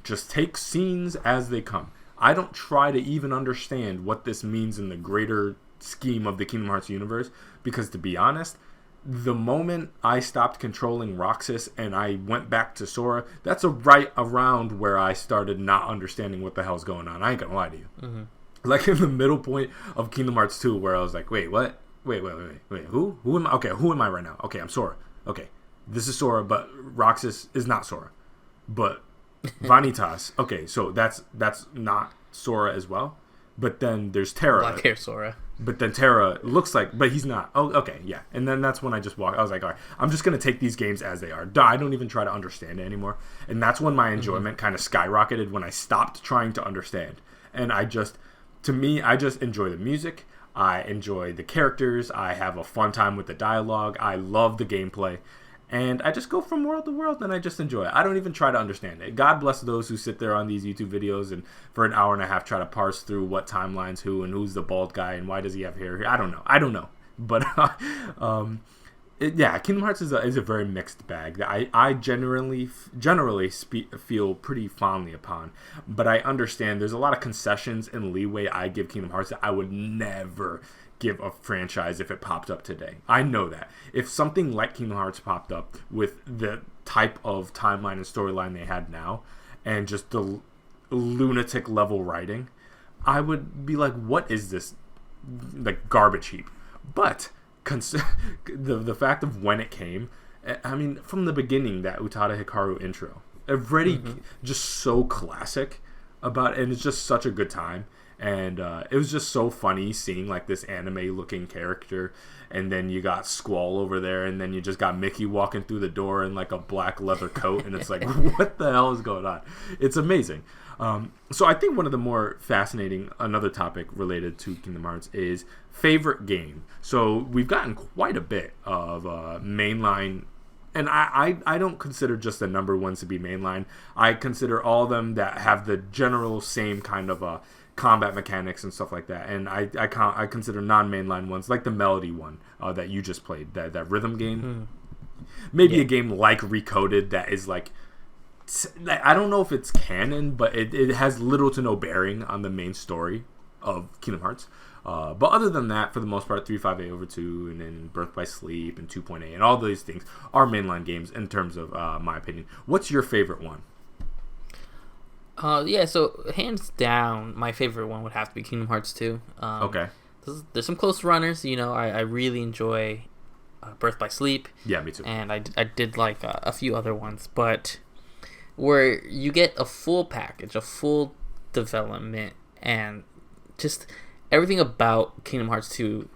just take scenes as they come. I don't try to even understand what this means in the greater scheme of the Kingdom Hearts universe, because to be honest, the moment I stopped controlling Roxas and I went back to Sora, that's right around where I started not understanding what the hell's going on. I ain't gonna lie to you. Like in the middle point of Kingdom Hearts 2, where I was like, wait, what? Wait, who? Who am I? Okay, who am I right now? Okay, I'm Sora. Okay, this is Sora, but Roxas is not Sora. But Vanitas, okay, so that's not Sora as well. But then there's Terra. Black hair Sora. But then Terra looks like, but he's not. Oh, okay, yeah. And then that's when I just walked. I was like, all right, I'm just going to take these games as they are. I don't even try to understand it anymore. And that's when my enjoyment kind of skyrocketed, when I stopped trying to understand. And I just enjoy the music. I enjoy the characters. I have a fun time with the dialogue. I love the gameplay. And I just go from world to world and I just enjoy it. I don't even try to understand it. God bless those who sit there on these YouTube videos and for an hour and a half try to parse through what timeline's who and who's the bald guy and why does he have hair. I don't know. But Kingdom Hearts is a very mixed bag that I generally feel pretty fondly upon. But I understand there's a lot of concessions and leeway I give Kingdom Hearts that I would never give a franchise if it popped up today. I know that. If something like Kingdom Hearts popped up with the type of timeline and storyline they had now and just the lunatic level writing, I would be like, what is this like garbage heap? But the fact of when it came, I mean, from the beginning, that Utada Hikaru intro, already just so classic about, and it's just such a good time. And it was just so funny seeing like this anime looking character, and then you got Squall over there, and then you just got Mickey walking through the door in like a black leather coat, and it's like, what the hell is going on? It's amazing. So I think one of the more fascinating, another topic related to Kingdom Hearts is favorite game. So we've gotten quite a bit of mainline. And I don't consider just the number ones to be mainline. I consider all of them that have the general same kind of combat mechanics and stuff like that. And I consider non-mainline ones, like the Melody one that you just played, that rhythm game. Maybe a game like Recoded that is like, I don't know if it's canon, but it has little to no bearing on the main story of Kingdom Hearts. But other than that, for the most part, 358 over 2 and then Birth by Sleep and 2.8 and all these things are mainline games in terms of my opinion. What's your favorite one? So hands down, my favorite one would have to be Kingdom Hearts 2. Okay. There's some close runners. I really enjoy Birth by Sleep. Yeah, me too. And I did like a few other ones, but where you get a full package, a full development, and just everything about Kingdom Hearts 2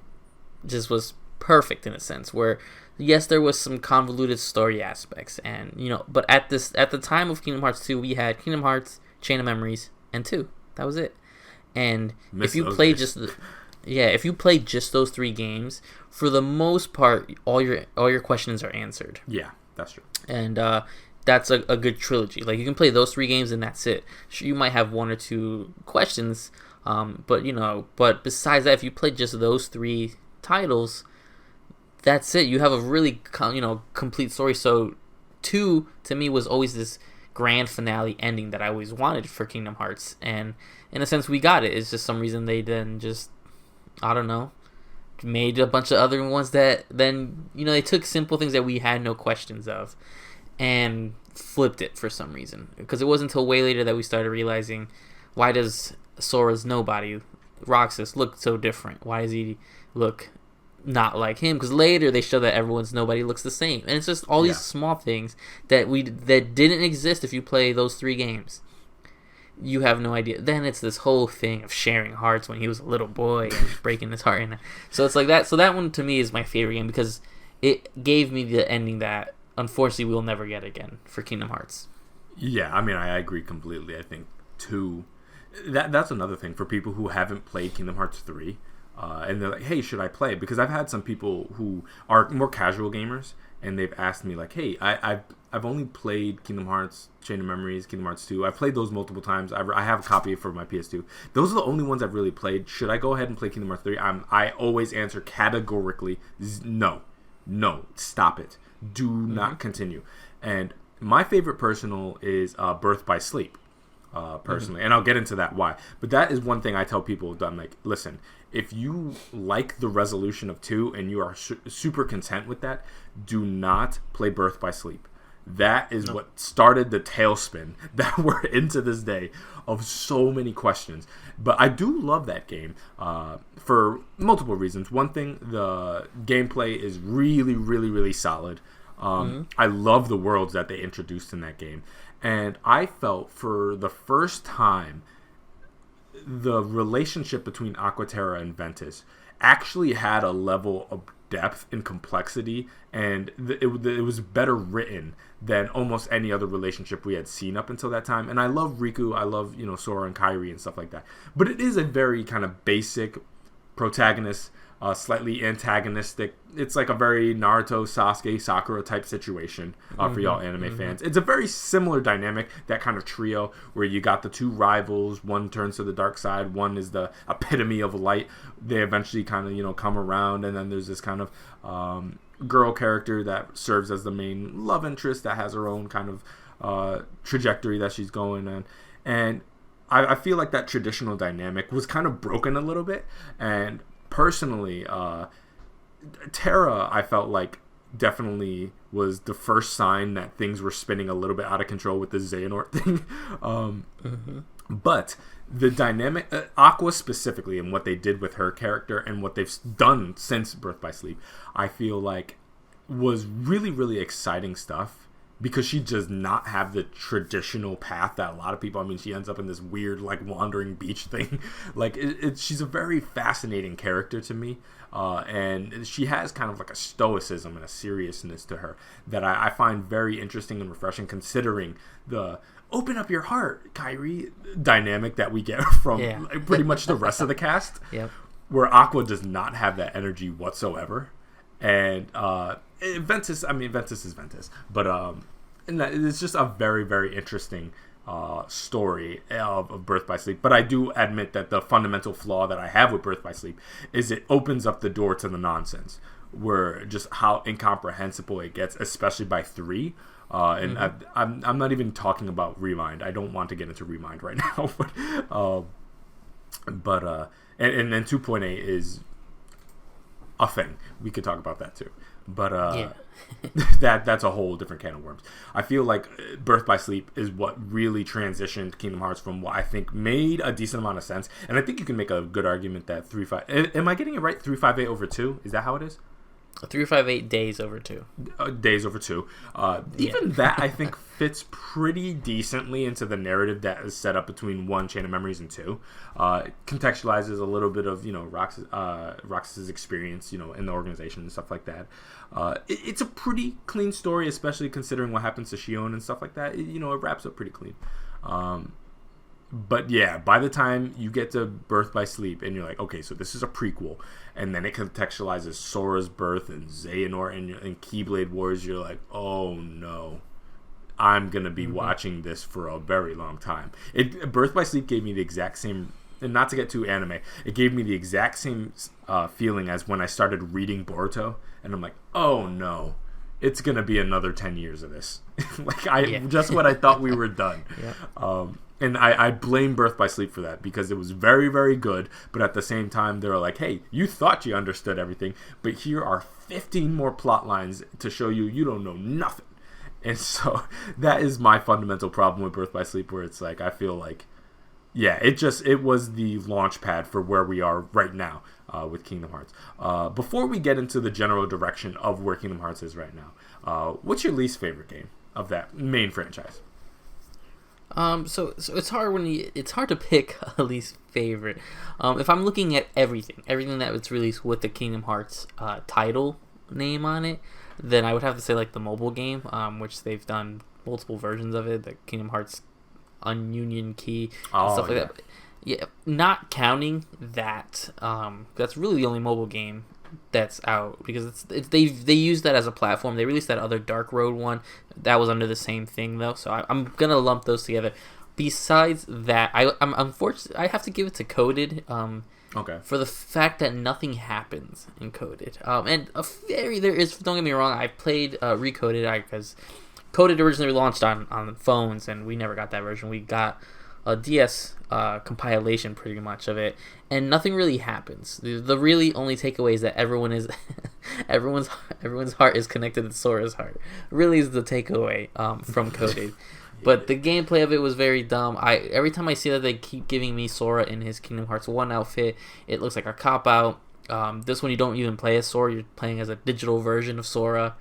just was perfect in a sense, where yes, there was some convoluted story aspects, and but at the time of Kingdom Hearts 2, we had Kingdom Hearts, Chain of Memories, and 2. That was it. And if you play just those 3 games, for the most part, all your questions are answered. Yeah, that's true. And that's a good trilogy. Like, you can play those 3 games and that's it. Sure, you might have 1 or 2 questions, but besides that, if you play just those 3 titles, that's it. You have a really complete story. So 2 to me was always this grand finale ending that I always wanted for Kingdom Hearts, and in a sense we got it. It's just some reason they then just, I don't know, made a bunch of other ones that then they took simple things that we had no questions of and flipped it for some reason, because it wasn't until way later that we started realizing, why does Sora's nobody Roxas look so different? Why does he look not like him? Because later they show that nobody looks the same, and it's just all these small things that didn't exist if you play those 3 games. You have no idea. Then it's this whole thing of sharing hearts when he was a little boy and breaking his heart. So it's like that. So that one to me is my favorite game because it gave me the ending that unfortunately we'll never get again for Kingdom Hearts. Yeah, I mean, I agree completely. I think 2, that's another thing for people who haven't played Kingdom Hearts 3, and they're like, hey, should I play it? Because I've had some people who are more casual gamers, and they've asked me, like, hey, I've only played Kingdom Hearts Chain of Memories, Kingdom Hearts 2. I've played those multiple times. I have a copy for my PS2. Those are the only ones I've really played. Should I go ahead and play Kingdom Hearts 3? I always answer categorically, no, stop it. Do not continue. And my favorite personal is Birth by Sleep, personally. And I'll get into that why. But that is one thing I tell people that I'm like, listen, if you like the resolution of 2 and you are super content with that, do not play Birth by Sleep. That is what started the tailspin that we're in to this day of so many questions. But I do love that game for multiple reasons. One thing, the gameplay is really, really, really solid. I love the worlds that they introduced in that game. And I felt for the first time the relationship between Aquaterra and Ventus actually had a level of depth and complexity, and it was better written than almost any other relationship we had seen up until that time. And I love Riku, I love Sora and Kairi and stuff like that, but it is a very kind of basic protagonist, slightly antagonistic. It's like a very Naruto, Sasuke, Sakura type situation for y'all anime fans. It's a very similar dynamic, that kind of trio where you got the 2 rivals. One turns to the dark side. One is the epitome of light. They eventually kind of come around, and then there's this kind of girl character that serves as the main love interest that has her own kind of trajectory that she's going on. And I feel like that traditional dynamic was kind of broken a little bit. And personally, Terra, I felt like definitely was the first sign that things were spinning a little bit out of control with the Xehanort thing. But the dynamic, Aqua specifically, and what they did with her character and what they've done since Birth by Sleep, I feel like was really, really exciting stuff. Because she does not have the traditional path that a lot of people, I mean, she ends up in this weird, like, wandering beach thing. Like, she's a very fascinating character to me. And she has kind of like a stoicism and a seriousness to her that I find very interesting and refreshing, considering the open up your heart, Kairi dynamic that we get from like, pretty much the rest of the cast. Where Aqua does not have that energy whatsoever. And Ventus is Ventus, but and it's just a very, very interesting story of Birth by Sleep. But I do admit that the fundamental flaw that I have with Birth by Sleep is it opens up the door to the nonsense, where just how incomprehensible it gets, especially by 3. And I'm not even talking about Remind. I don't want to get into Remind right now, but and then 2.8 is a thing. We could talk about that too. But that's a whole different can of worms. I feel like Birth by Sleep is what really transitioned Kingdom Hearts from what I think made a decent amount of sense. And I think you can make a good argument that 358... Am I getting it right? 358 over 2? Is that how it is? 358 days over 2. Days over 2. Even that, I think, fits pretty decently into the narrative that is set up between 1 Chain of Memories and 2. Contextualizes a little bit of, Roxas's experience, in the organization and stuff like that. It's a pretty clean story, especially considering what happens to Shion and stuff like that. It wraps up pretty clean. But yeah, by the time you get to Birth by Sleep and you're like, okay, so this is a prequel, and then it contextualizes Sora's birth and Xehanort and Keyblade Wars, you're like, oh no, I'm going to be watching this for a very long time. Birth by Sleep gave me the exact same, and not to get too anime, it gave me the exact same feeling as when I started reading Boruto, and I'm like, oh no, it's going to be another 10 years of this. Just when I thought we were done. And I blame Birth by Sleep for that, because it was very, very good, but at the same time, they were like, hey, you thought you understood everything, but here are 15 more plot lines to show you don't know nothing. And so that is my fundamental problem with Birth by Sleep, where it's like, I feel like Yeah, it was the launch pad for where we are right now with Kingdom Hearts. Before we get into the general direction of where Kingdom Hearts is right now, what's your least favorite game of that main franchise? So it's hard to pick a least favorite. If I'm looking at everything that was released with the Kingdom Hearts title name on it, then I would have to say like the mobile game, which they've done multiple versions of it, the Kingdom Hearts Ununion Key and stuff like that. Yeah, not counting that, that's really the only mobile game that's out, because they used that as a platform. They released that other Dark Road one that was under the same thing though, so I'm gonna lump those together. Besides that, I'm unfortunate, I have to give it to Coded. Okay. For the fact that nothing happens in Coded, and there is, don't get me wrong, I played Recoded because Coded originally launched on phones, and we never got that version. We got a DS compilation pretty much of it, and nothing really happens. The really only takeaway is that everyone's heart is connected to Sora's heart. Really is the takeaway from Coded. But the gameplay of it was very dumb. Every time I see that they keep giving me Sora in his Kingdom Hearts 1 outfit, it looks like a cop-out. This one you don't even play as Sora, you're playing as a digital version of Sora.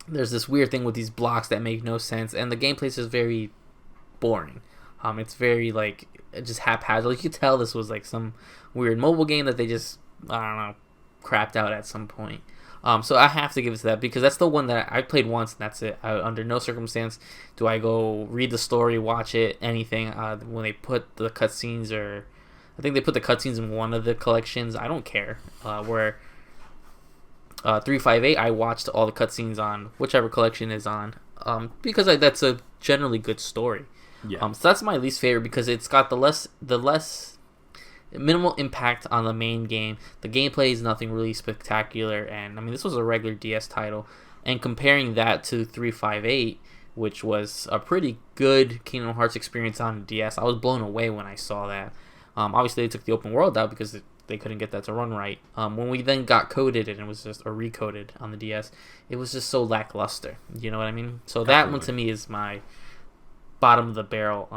There's this weird thing with these blocks that make no sense, and the gameplay is just very boring. It's very like just haphazard. Like, you could tell this was like some weird mobile game that they just, I don't know, crapped out at some point. So I have to give it to that, because that's the one that I played once and that's it. Under no circumstance do I go read the story, watch it, anything. When they put the cutscenes, or I think they put the cutscenes in one of the collections, I don't care. Where 358, I watched all the cutscenes on whichever collection is on, because that's a generally good story. Yeah. So that's my least favorite, because it's got the less minimal impact on the main game. The gameplay is nothing really spectacular, and I mean, this was a regular DS title, and comparing that to 358, which was a pretty good Kingdom Hearts experience on DS, I was blown away when I saw that. Obviously they took the open world out because they couldn't get that to run right. When we then got Coded and it was just, or recoded on the DS, it was just so lackluster. You know what I mean? So that one to me is my bottom of the barrel.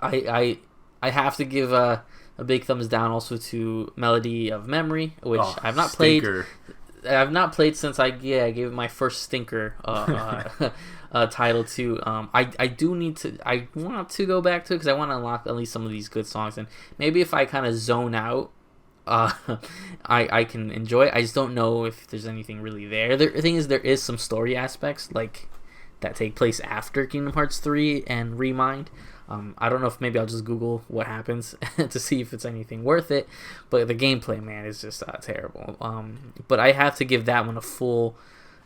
I have to give a big thumbs down also to Melody of Memory, which I've not played. I've not played since I gave it my first stinker title to. I want to go back to it because I want to unlock at least some of these good songs, and maybe if I kind of zone out, I can enjoy it. I just don't know if there's anything really there. The thing is, there is some story aspects like that take place after Kingdom Hearts 3 and Remind. I don't know if maybe I'll just Google what happens to see if it's anything worth it, but the gameplay, man, is just terrible. But I have to give that one a full.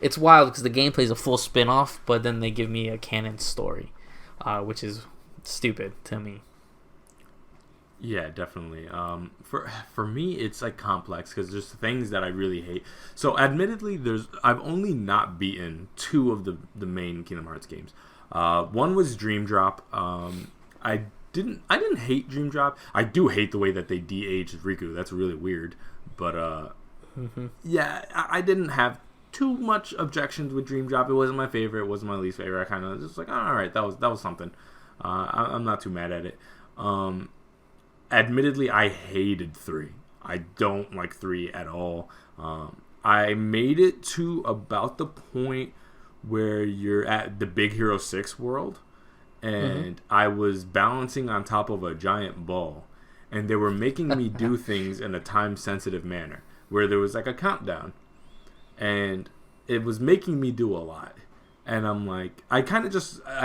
It's wild because the gameplay is a full spin-off, but then they give me a canon story, which is stupid to me. Yeah, definitely. For me, it's like complex because there's things that I really hate. So, admittedly, I've only not beaten two of the main Kingdom Hearts games. One was Dream Drop. I didn't hate Dream Drop. I do hate the way that they de-aged Riku. That's really weird. But yeah, I didn't have too much objections with Dream Drop. It wasn't my favorite. It wasn't my least favorite. I kind of just like, oh, all right, that was something. I'm not too mad at it. Admittedly, I hated 3. I don't like 3 at all. I made it to about the point where you're at the Big Hero 6 world, and I was balancing on top of a giant ball, and they were making me do things in a time-sensitive manner, where there was like a countdown, and it was making me do a lot. And I'm like, I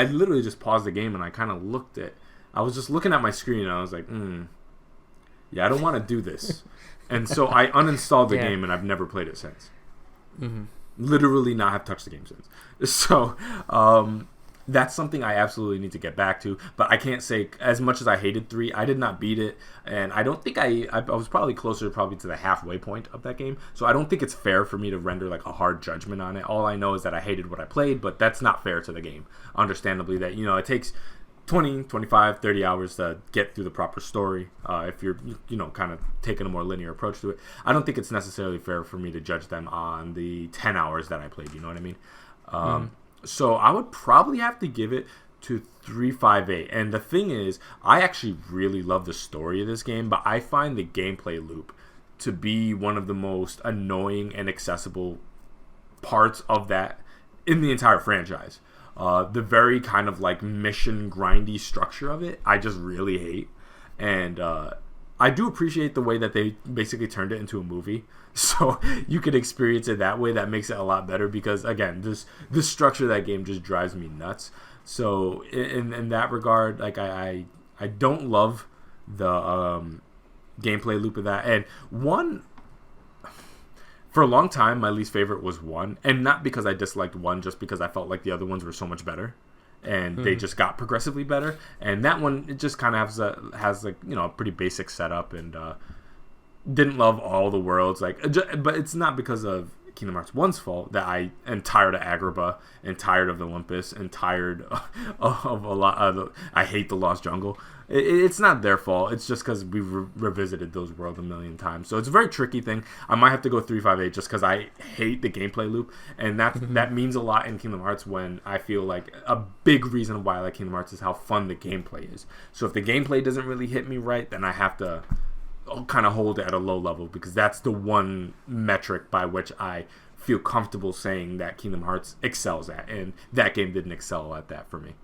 literally just paused the game, and I kind of I was just looking at my screen, and I was like, yeah, I don't want to do this. And so I uninstalled the game, and I've never played it since. Literally not have touched the game since. So that's something I absolutely need to get back to. But I can't say, as much as I hated 3, I did not beat it. And I don't think I was probably closer to the halfway point of that game. So I don't think it's fair for me to render like a hard judgment on it. All I know is that I hated what I played, but that's not fair to the game. Understandably, that, it takes 20, 25, 30 hours to get through the proper story if you're, kind of taking a more linear approach to it. I don't think it's necessarily fair for me to judge them on the 10 hours that I played, you know what I mean? So I would probably have to give it to 358. And the thing is, I actually really love the story of this game, but I find the gameplay loop to be one of the most annoying and accessible parts of that in the entire franchise. The very kind of like mission grindy structure of it, I just really hate. And I do appreciate the way that they basically turned it into a movie, so you could experience it that way. That makes it a lot better because, again, this structure of that game just drives me nuts. So in that regard, like I don't love the gameplay loop of that. And one, for a long time, my least favorite was 1, and not because I disliked 1, just because I felt like the other ones were so much better. And they just got progressively better. And that one, it just kind of has like, you know, a pretty basic setup, and didn't love all the worlds. But it's not because of Kingdom Hearts 1's fault that I am tired of Agrabah and tired of Olympus and tired of a lot of I hate the Lost Jungle. It's not their fault. It's just because we've revisited those worlds a million times. So it's a very tricky thing. I might have to go 358 just because I hate the gameplay loop, and that means a lot in Kingdom Hearts. When I feel like a big reason why I like Kingdom Hearts is how fun the gameplay is. So if the gameplay doesn't really hit me right, then I have to kind of hold it at a low level, because that's the one metric by which I feel comfortable saying that Kingdom Hearts excels at, and that game didn't excel at that for me.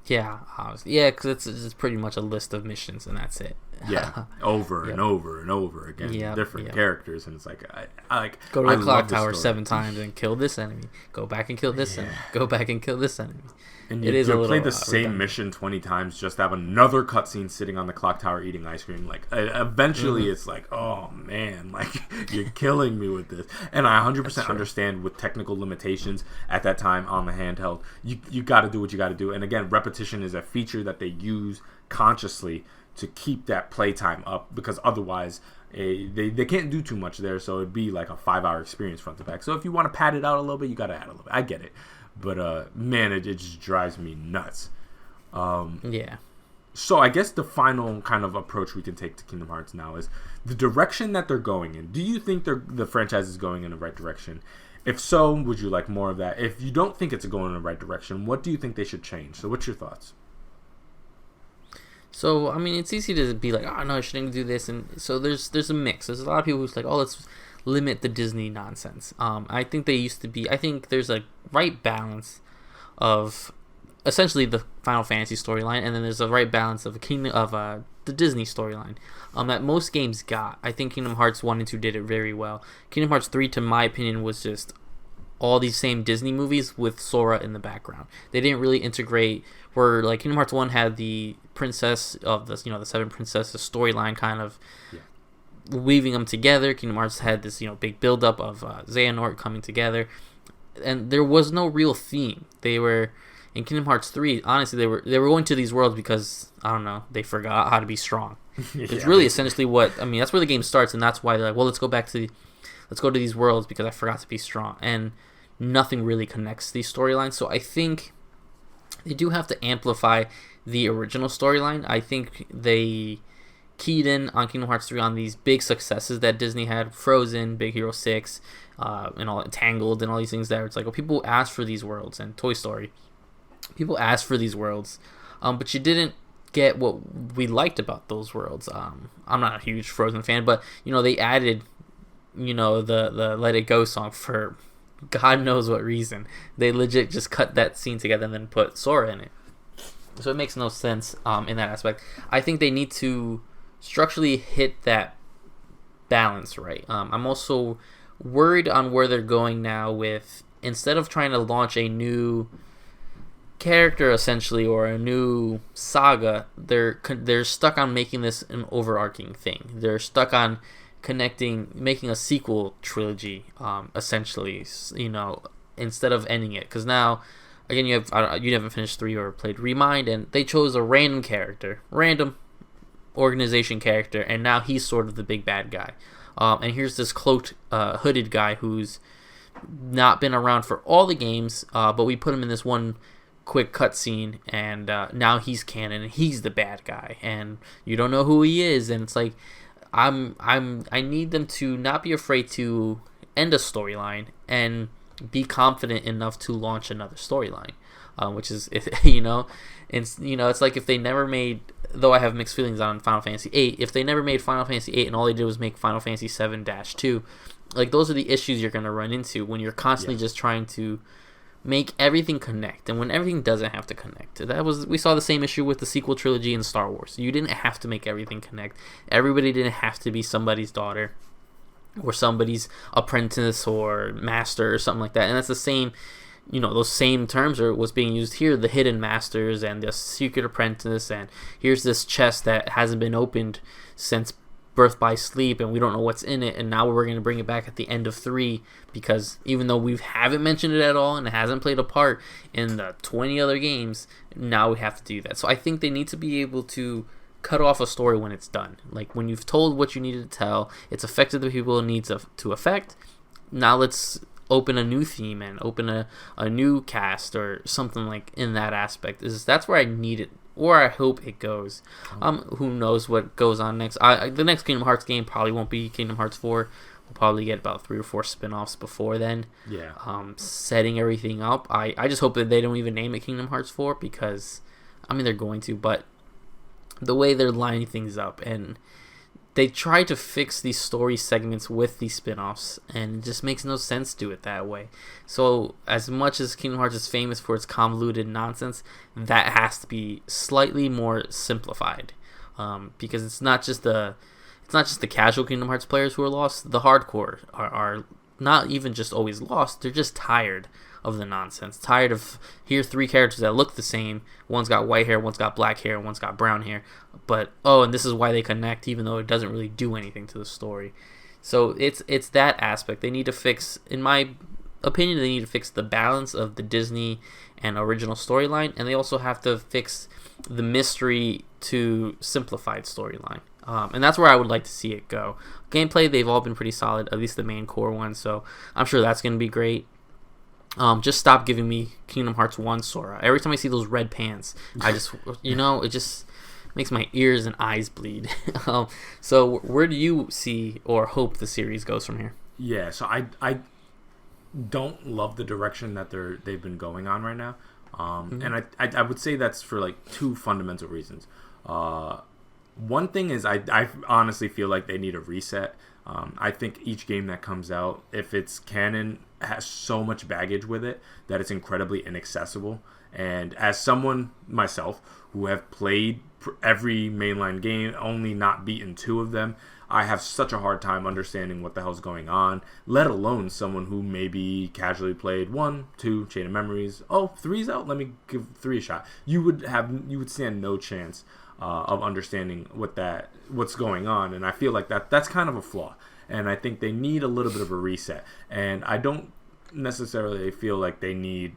Yeah, yeah, because it's pretty much a list of missions and that's it. Yeah, over and over and over again, different characters, and it's like I like go to the clock tower 7 times and kill this enemy. Go back and kill this enemy. Go back and kill this enemy. And you play the same mission 20 times just to have another cutscene sitting on the clock tower eating ice cream. Like, eventually it's like, oh man, like, you're killing me with this. And I 100% understand with technical limitations at that time on the handheld, you got to do what you got to do. And again, repetition is a feature that they use consciously to keep that playtime up, because otherwise they can't do too much there. So it'd be like a 5-hour experience front to back. So if you want to pad it out a little bit, you got to add a little bit. I get it. But man, it just drives me nuts. Yeah. So I guess the final kind of approach we can take to Kingdom Hearts now is the direction that they're going in. Do you think the franchise is going in the right direction? If so, would you like more of that? If you don't think it's going in the right direction, what do you think they should change? So what's your thoughts? So, I mean, it's easy to be like, oh, no, I shouldn't do this. And so there's a mix. There's a lot of people who's like, oh, let's limit the Disney nonsense. I think they used to be, I think there's a right balance of essentially the Final Fantasy storyline, and then there's a right balance of the Disney storyline that most games got. I think Kingdom Hearts 1 and 2 did it very well. Kingdom Hearts 3, to my opinion, was just all these same Disney movies with Sora in the background. They didn't really integrate, where like Kingdom Hearts 1 had the princess of the, the 7 princesses storyline kind of weaving them together. Kingdom Hearts had this, big buildup of Xehanort coming together, and there was no real theme. They were in Kingdom Hearts 3. Honestly, they were going to these worlds because I don't know, they forgot how to be strong. It's really essentially that's where the game starts, and that's why they're like, well, let's go to these worlds because I forgot to be strong, and nothing really connects these storylines. So I think they do have to amplify the original storyline. I think they keyed in on Kingdom Hearts 3 on these big successes that Disney had, Frozen, Big Hero 6, and all Tangled, and all these things that it's like, well, people asked for these worlds, and Toy Story. People asked for these worlds, but you didn't get what we liked about those worlds. I'm not a huge Frozen fan, but they added, the Let It Go song for God knows what reason. They legit just cut that scene together and then put Sora in it. So it makes no sense in that aspect. I think they need to structurally hit that balance right. I'm also worried on where they're going now with, instead of trying to launch a new character essentially or a new saga, they're stuck on making this an overarching thing. They're stuck on making a sequel trilogy essentially, instead of ending it, because now again you haven't finished 3 or played Remind, and they chose a random organization character, and now he's sort of the big bad guy, and here's this cloaked hooded guy who's not been around for all the games, but we put him in this one quick cutscene, and now he's canon and he's the bad guy, and you don't know who he is, and it's like I need them to not be afraid to end a storyline and be confident enough to launch another storyline. which is you know, and you know, it's like if they never made. Though I have mixed feelings on Final Fantasy VIII, if they never made Final Fantasy VIII and all they did was make Final Fantasy 7-2, like those are the issues you're gonna run into when you're constantly just trying to make everything connect, and when everything doesn't have to connect. We saw the same issue with the sequel trilogy in Star Wars. You didn't have to make everything connect. Everybody didn't have to be somebody's daughter or somebody's apprentice or master or something like that. And that's the same, you know, those same terms was being used here, the hidden masters and the secret apprentice, and here's this chest that hasn't been opened since Birth by Sleep, and we don't know what's in it, and now we're going to bring it back at the end of 3, because even though we haven't mentioned it at all and it hasn't played a part in the 20 other games, now we have to do that. So I think they need to be able to cut off a story when it's done. Like, when you've told what you needed to tell, it's affected the people it needs to affect, now let's open a new theme and open a new cast or something like in that aspect. That's where I need it, or I hope it goes. Who knows what goes on next. The next Kingdom Hearts game probably won't be Kingdom Hearts 4. We'll probably get about 3 or 4 spin-offs before then. Yeah. Setting everything up. I just hope that they don't even name it Kingdom Hearts 4, because, I mean, they're going to, but the way they're lining things up, and they try to fix these story segments with these spin-offs, and it just makes no sense to do it that way. So as much as Kingdom Hearts is famous for its convoluted nonsense, that has to be slightly more simplified, because it's not just the casual Kingdom Hearts players who are lost. The hardcore are not even just always lost, they're just tired of the nonsense. Tired of, here 3 characters that look the same. One's got white hair, one's got black hair, one's got brown hair. But, and this is why they connect, even though it doesn't really do anything to the story. So it's that aspect. They need to fix, in my opinion, they need to fix the balance of the Disney and original storyline. And they also have to fix the mystery to simplified storyline. And that's where I would like to see it go. Gameplay, they've all been pretty solid, at least the main core one. So I'm sure that's going to be great. Just stop giving me Kingdom Hearts 1 Sora. Every time I see those red pants, I just, it just makes my ears and eyes bleed. So where do you see or hope the series goes from here? Yeah, so I don't love the direction that they've been going on right now. And I would say that's for like 2 fundamental reasons. One thing is I honestly feel like they need a reset. I think each game that comes out, if it's canon, has so much baggage with it that it's incredibly inaccessible. And as someone, myself, who have played every mainline game, only not beaten 2 of them, I have such a hard time understanding what the hell's going on, let alone someone who maybe casually played 1, 2, Chain of Memories. 3's out, let me give 3 a shot. You would stand no chance of understanding what's going on, and I feel like that's kind of a flaw, and I think they need a little bit of a reset. And I don't necessarily feel like they need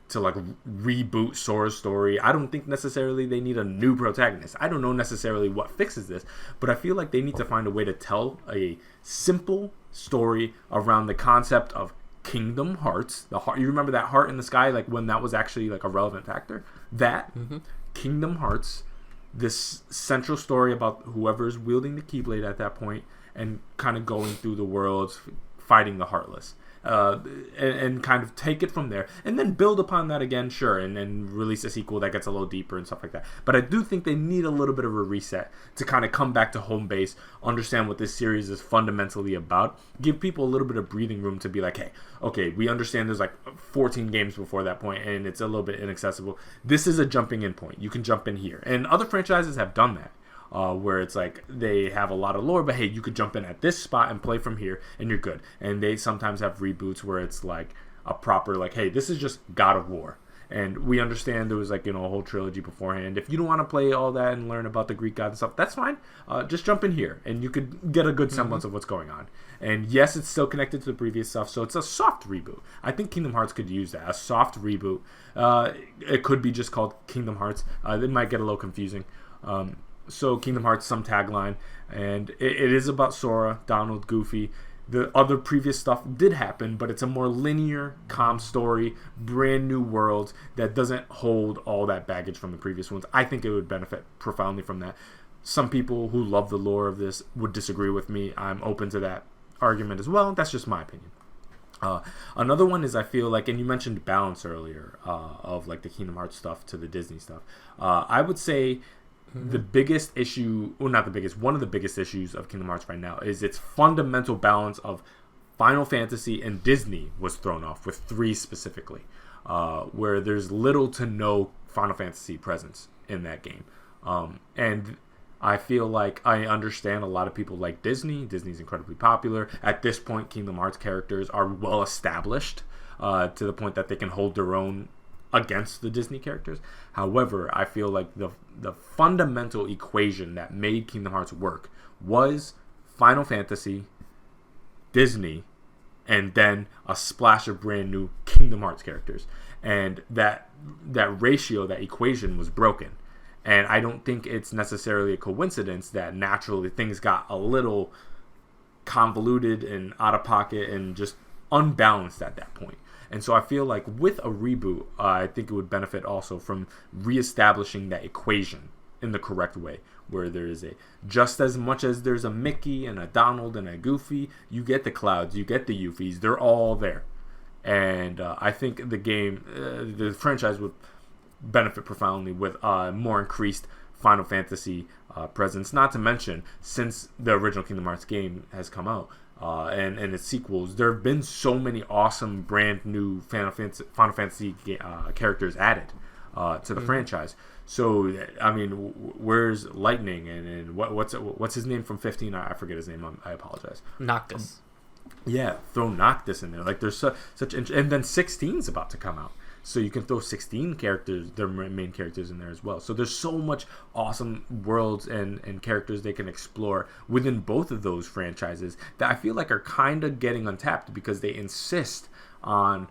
to like reboot Sora's story. I don't think necessarily they need a new protagonist. I don't know necessarily what fixes this, but I feel like they need to find a way to tell a simple story around the concept of Kingdom Hearts. The heart, you remember that heart in the sky, like when that was actually like a relevant factor? That Kingdom Hearts, this central story about whoever's wielding the Keyblade at that point and kind of going through the worlds fighting the Heartless, and kind of take it from there and then build upon that again, sure, and then release a sequel that gets a little deeper and stuff like that. But I do think they need a little bit of a reset to kind of come back to home base, understand what this series is fundamentally about, give people a little bit of breathing room to be like, hey, okay, we understand there's like 14 games before that point and it's a little bit inaccessible. This is a jumping in point. You can jump in here. And other franchises have done that. Where it's like they have a lot of lore, but hey, you could jump in at this spot and play from here and you're good. And they sometimes have reboots where it's like a proper, like, hey, this is just God of War, and we understand there was like, a whole trilogy beforehand. If you don't want to play all that and learn about the Greek gods and stuff, that's fine. Just jump in here and you could get a good semblance of what's going on. And yes, it's still connected to the previous stuff, so it's a soft reboot. I think Kingdom Hearts could use that, a soft reboot. It could be just called Kingdom Hearts. It might get a little confusing. So Kingdom Hearts, some tagline, and it is about Sora, Donald, Goofy. The other previous stuff did happen, but it's a more linear, calm story, brand new world that doesn't hold all that baggage from the previous ones. I think it would benefit profoundly from that. Some people who love the lore of this would disagree with me. I'm open to that argument as well. That's just my opinion. Another one is I feel like, and you mentioned balance earlier of like the Kingdom Hearts stuff to the Disney stuff. I would say the biggest issue, well, not the biggest, one of the biggest issues of Kingdom Hearts right now is its fundamental balance of Final Fantasy and Disney was thrown off with 3 specifically, where there's little to no Final Fantasy presence in that game. And I feel like I understand a lot of people like Disney. Disney's incredibly popular. At this point, Kingdom Hearts characters are well established to the point that they can hold their own against the Disney characters. However, I feel like the fundamental equation that made Kingdom Hearts work was Final Fantasy, Disney, and then a splash of brand new Kingdom Hearts characters. And that ratio, that equation was broken. And I don't think it's necessarily a coincidence that naturally things got a little convoluted and out of pocket and just unbalanced at that point. And so I feel like with a reboot, I think it would benefit also from reestablishing that equation in the correct way, where there is a, just as much as there's a Mickey and a Donald and a Goofy, you get the Clouds, you get the Eufys, they're all there. And I think the game, the franchise would benefit profoundly with more increased Final Fantasy presence. Not to mention, since the original Kingdom Hearts game has come out and its sequels, there have been so many awesome brand new Final Fantasy characters added to the franchise. So I mean, where's Lightning and what's his name from 15? I forget his name. I apologize. Noctis. Yeah, throw Noctis in there. Like there's such, and then 16's about to come out. So you can throw 16 characters, their main characters in there as well. So there's so much awesome worlds and characters they can explore within both of those franchises that I feel like are kind of getting untapped because they insist on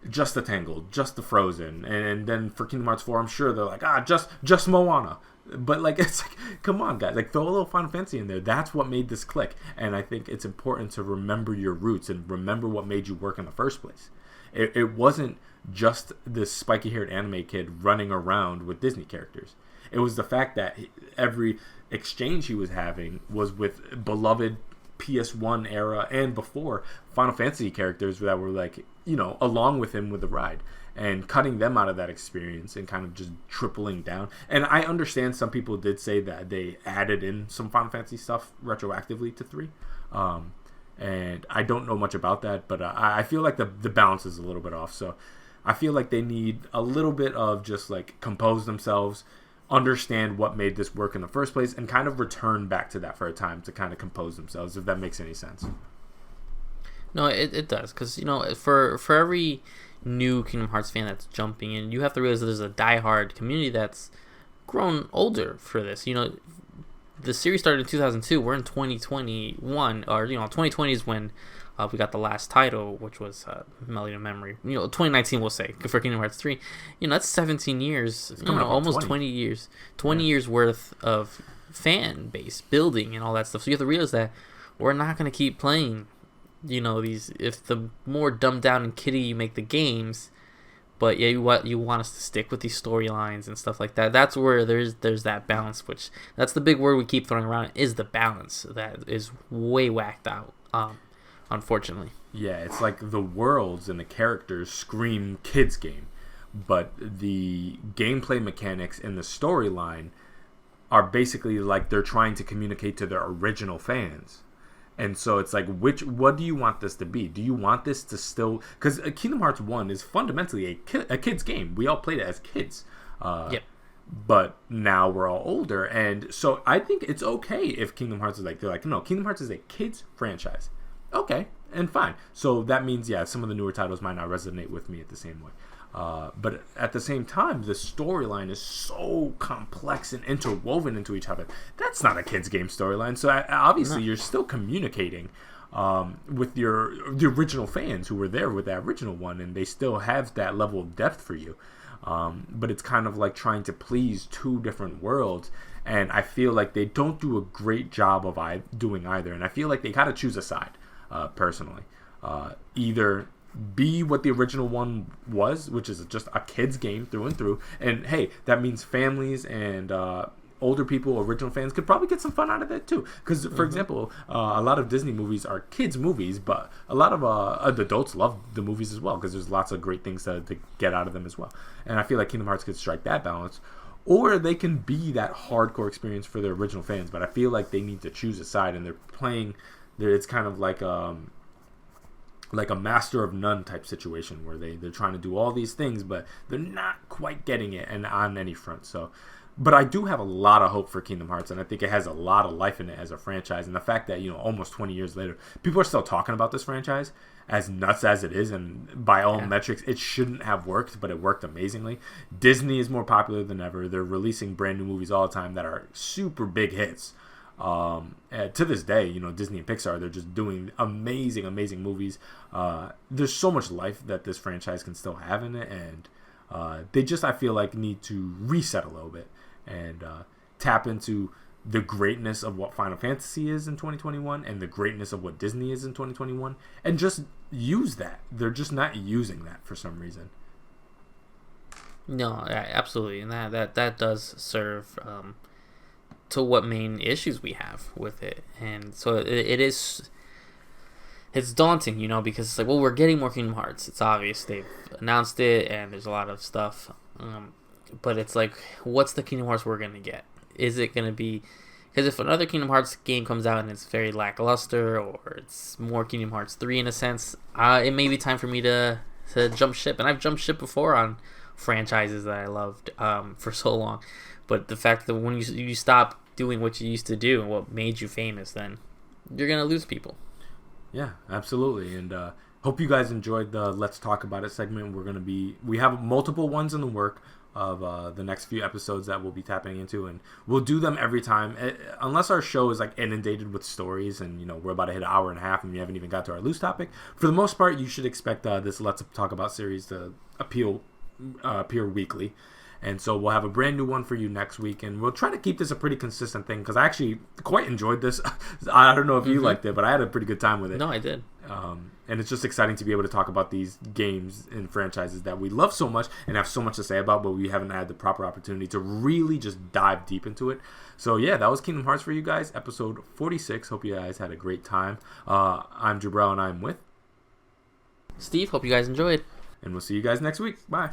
just the Tangled, just the Frozen. And then for Kingdom Hearts 4, I'm sure they're like, just Moana. But like, it's like, come on, guys, like throw a little Final Fantasy in there. That's what made this click. And I think it's important to remember your roots and remember what made you work in the first place. It wasn't just this spiky-haired anime kid running around with Disney characters. It was the fact that every exchange he was having was with beloved PS1 era and before Final Fantasy characters that were like, you know, along with him with the ride, and cutting them out of that experience and kind of just tripling down. And I understand some people did say that they added in some Final Fantasy stuff retroactively to 3. And I don't know much about that, but I feel like the balance is a little bit off. So I feel like they need a little bit of just like compose themselves, understand what made this work in the first place, and kind of return back to that for a time to kind of compose themselves, if that makes any sense. No, it does, because, you know, for every new Kingdom Hearts fan that's jumping in, you have to realize that there's a diehard community that's grown older for this. You know, the series started in 2002. We're in 2021, or, you know, 2020 is when we got the last title, which was Melody of Memory. You know, 2019 we'll say for Kingdom Hearts 3. You know, that's 17 years. You know, almost 20 years. 20 years worth of fan base building and all that stuff. So you have to realize that we're not going to keep playing, you know, these, if the more dumbed down and kiddie you make the games, but yeah, you want us to stick with these storylines and stuff like that. That's where there's that balance, which that's the big word we keep throwing around, is the balance that is way whacked out, unfortunately. Yeah, it's like the worlds and the characters scream kids game, but the gameplay mechanics and the storyline are basically like they're trying to communicate to their original fans. And so it's like, what do you want this to be? Do you want this to still... Because Kingdom Hearts 1 is fundamentally a kid's game. We all played it as kids. Yep. But now we're all older. And so I think it's okay if Kingdom Hearts is like... They're like, no, Kingdom Hearts is a kid's franchise. Okay, and fine. So that means, yeah, some of the newer titles might not resonate with me at the same way. But at the same time, the storyline is so complex and interwoven into each other. That's not a kid's game storyline. So obviously, you're still communicating with the original fans who were there with that original one, and they still have that level of depth for you. But it's kind of like trying to please two different worlds, and I feel like they don't do a great job of doing either. And I feel like they got to choose a side, personally. Either be what the original one was, which is just a kid's game through and through, and hey, that means families and older people, original fans, could probably get some fun out of it too. Because, for example, a lot of Disney movies are kids' movies, but a lot of adults love the movies as well because there's lots of great things to get out of them as well. And I feel like Kingdom Hearts could strike that balance. Or they can be that hardcore experience for the original fans, but I feel like they need to choose a side, and they're playing. It's kind of like a master of none type situation where they're trying to do all these things, but they're not quite getting it, and on any front. So, but I do have a lot of hope for Kingdom Hearts, and I think it has a lot of life in it as a franchise. And the fact that almost 20 years later, people are still talking about this franchise, as nuts as it is, and by all metrics, it shouldn't have worked, but it worked amazingly. Disney is more popular than ever. They're releasing brand new movies all the time that are super big hits. To this day, Disney and Pixar, they're just doing amazing movies. There's so much life that this franchise can still have in it, and they just, I feel like, need to reset a little bit and tap into the greatness of what Final Fantasy is in 2021 and the greatness of what Disney is in 2021, and just use that. They're just not using that for some reason. No, absolutely, and that does serve to what main issues we have with it. And so it's daunting, because it's like, well, we're getting more Kingdom Hearts. It's obvious they've announced it, and there's a lot of stuff. But it's like, what's the Kingdom Hearts we're gonna get? Is it going to be... Because if another Kingdom Hearts game comes out and it's very lackluster, or it's more Kingdom Hearts 3 in a sense, it may be time for me to jump ship. And I've jumped ship before on franchises that I loved for so long. But the fact that when you stop doing what you used to do and what made you famous, then you're going to lose people. Yeah, absolutely. And hope you guys enjoyed the Let's Talk About It segment. We have multiple ones in the work of the next few episodes that we'll be tapping into, and we'll do them every time, unless our show is like inundated with stories and we're about to hit an hour and a half and we haven't even got to our loose topic. For the most part, you should expect this Let's Talk About series to appear weekly. And so we'll have a brand new one for you next week, and we'll try to keep this a pretty consistent thing because I actually quite enjoyed this. I don't know if you liked it, but I had a pretty good time with it. No, I did. And it's just exciting to be able to talk about these games and franchises that we love so much and have so much to say about, but we haven't had the proper opportunity to really just dive deep into it. So yeah, that was Kingdom Hearts for you guys, episode 46. Hope you guys had a great time. I'm Jabrel, and I'm with Steve. Hope you guys enjoyed. And we'll see you guys next week. Bye.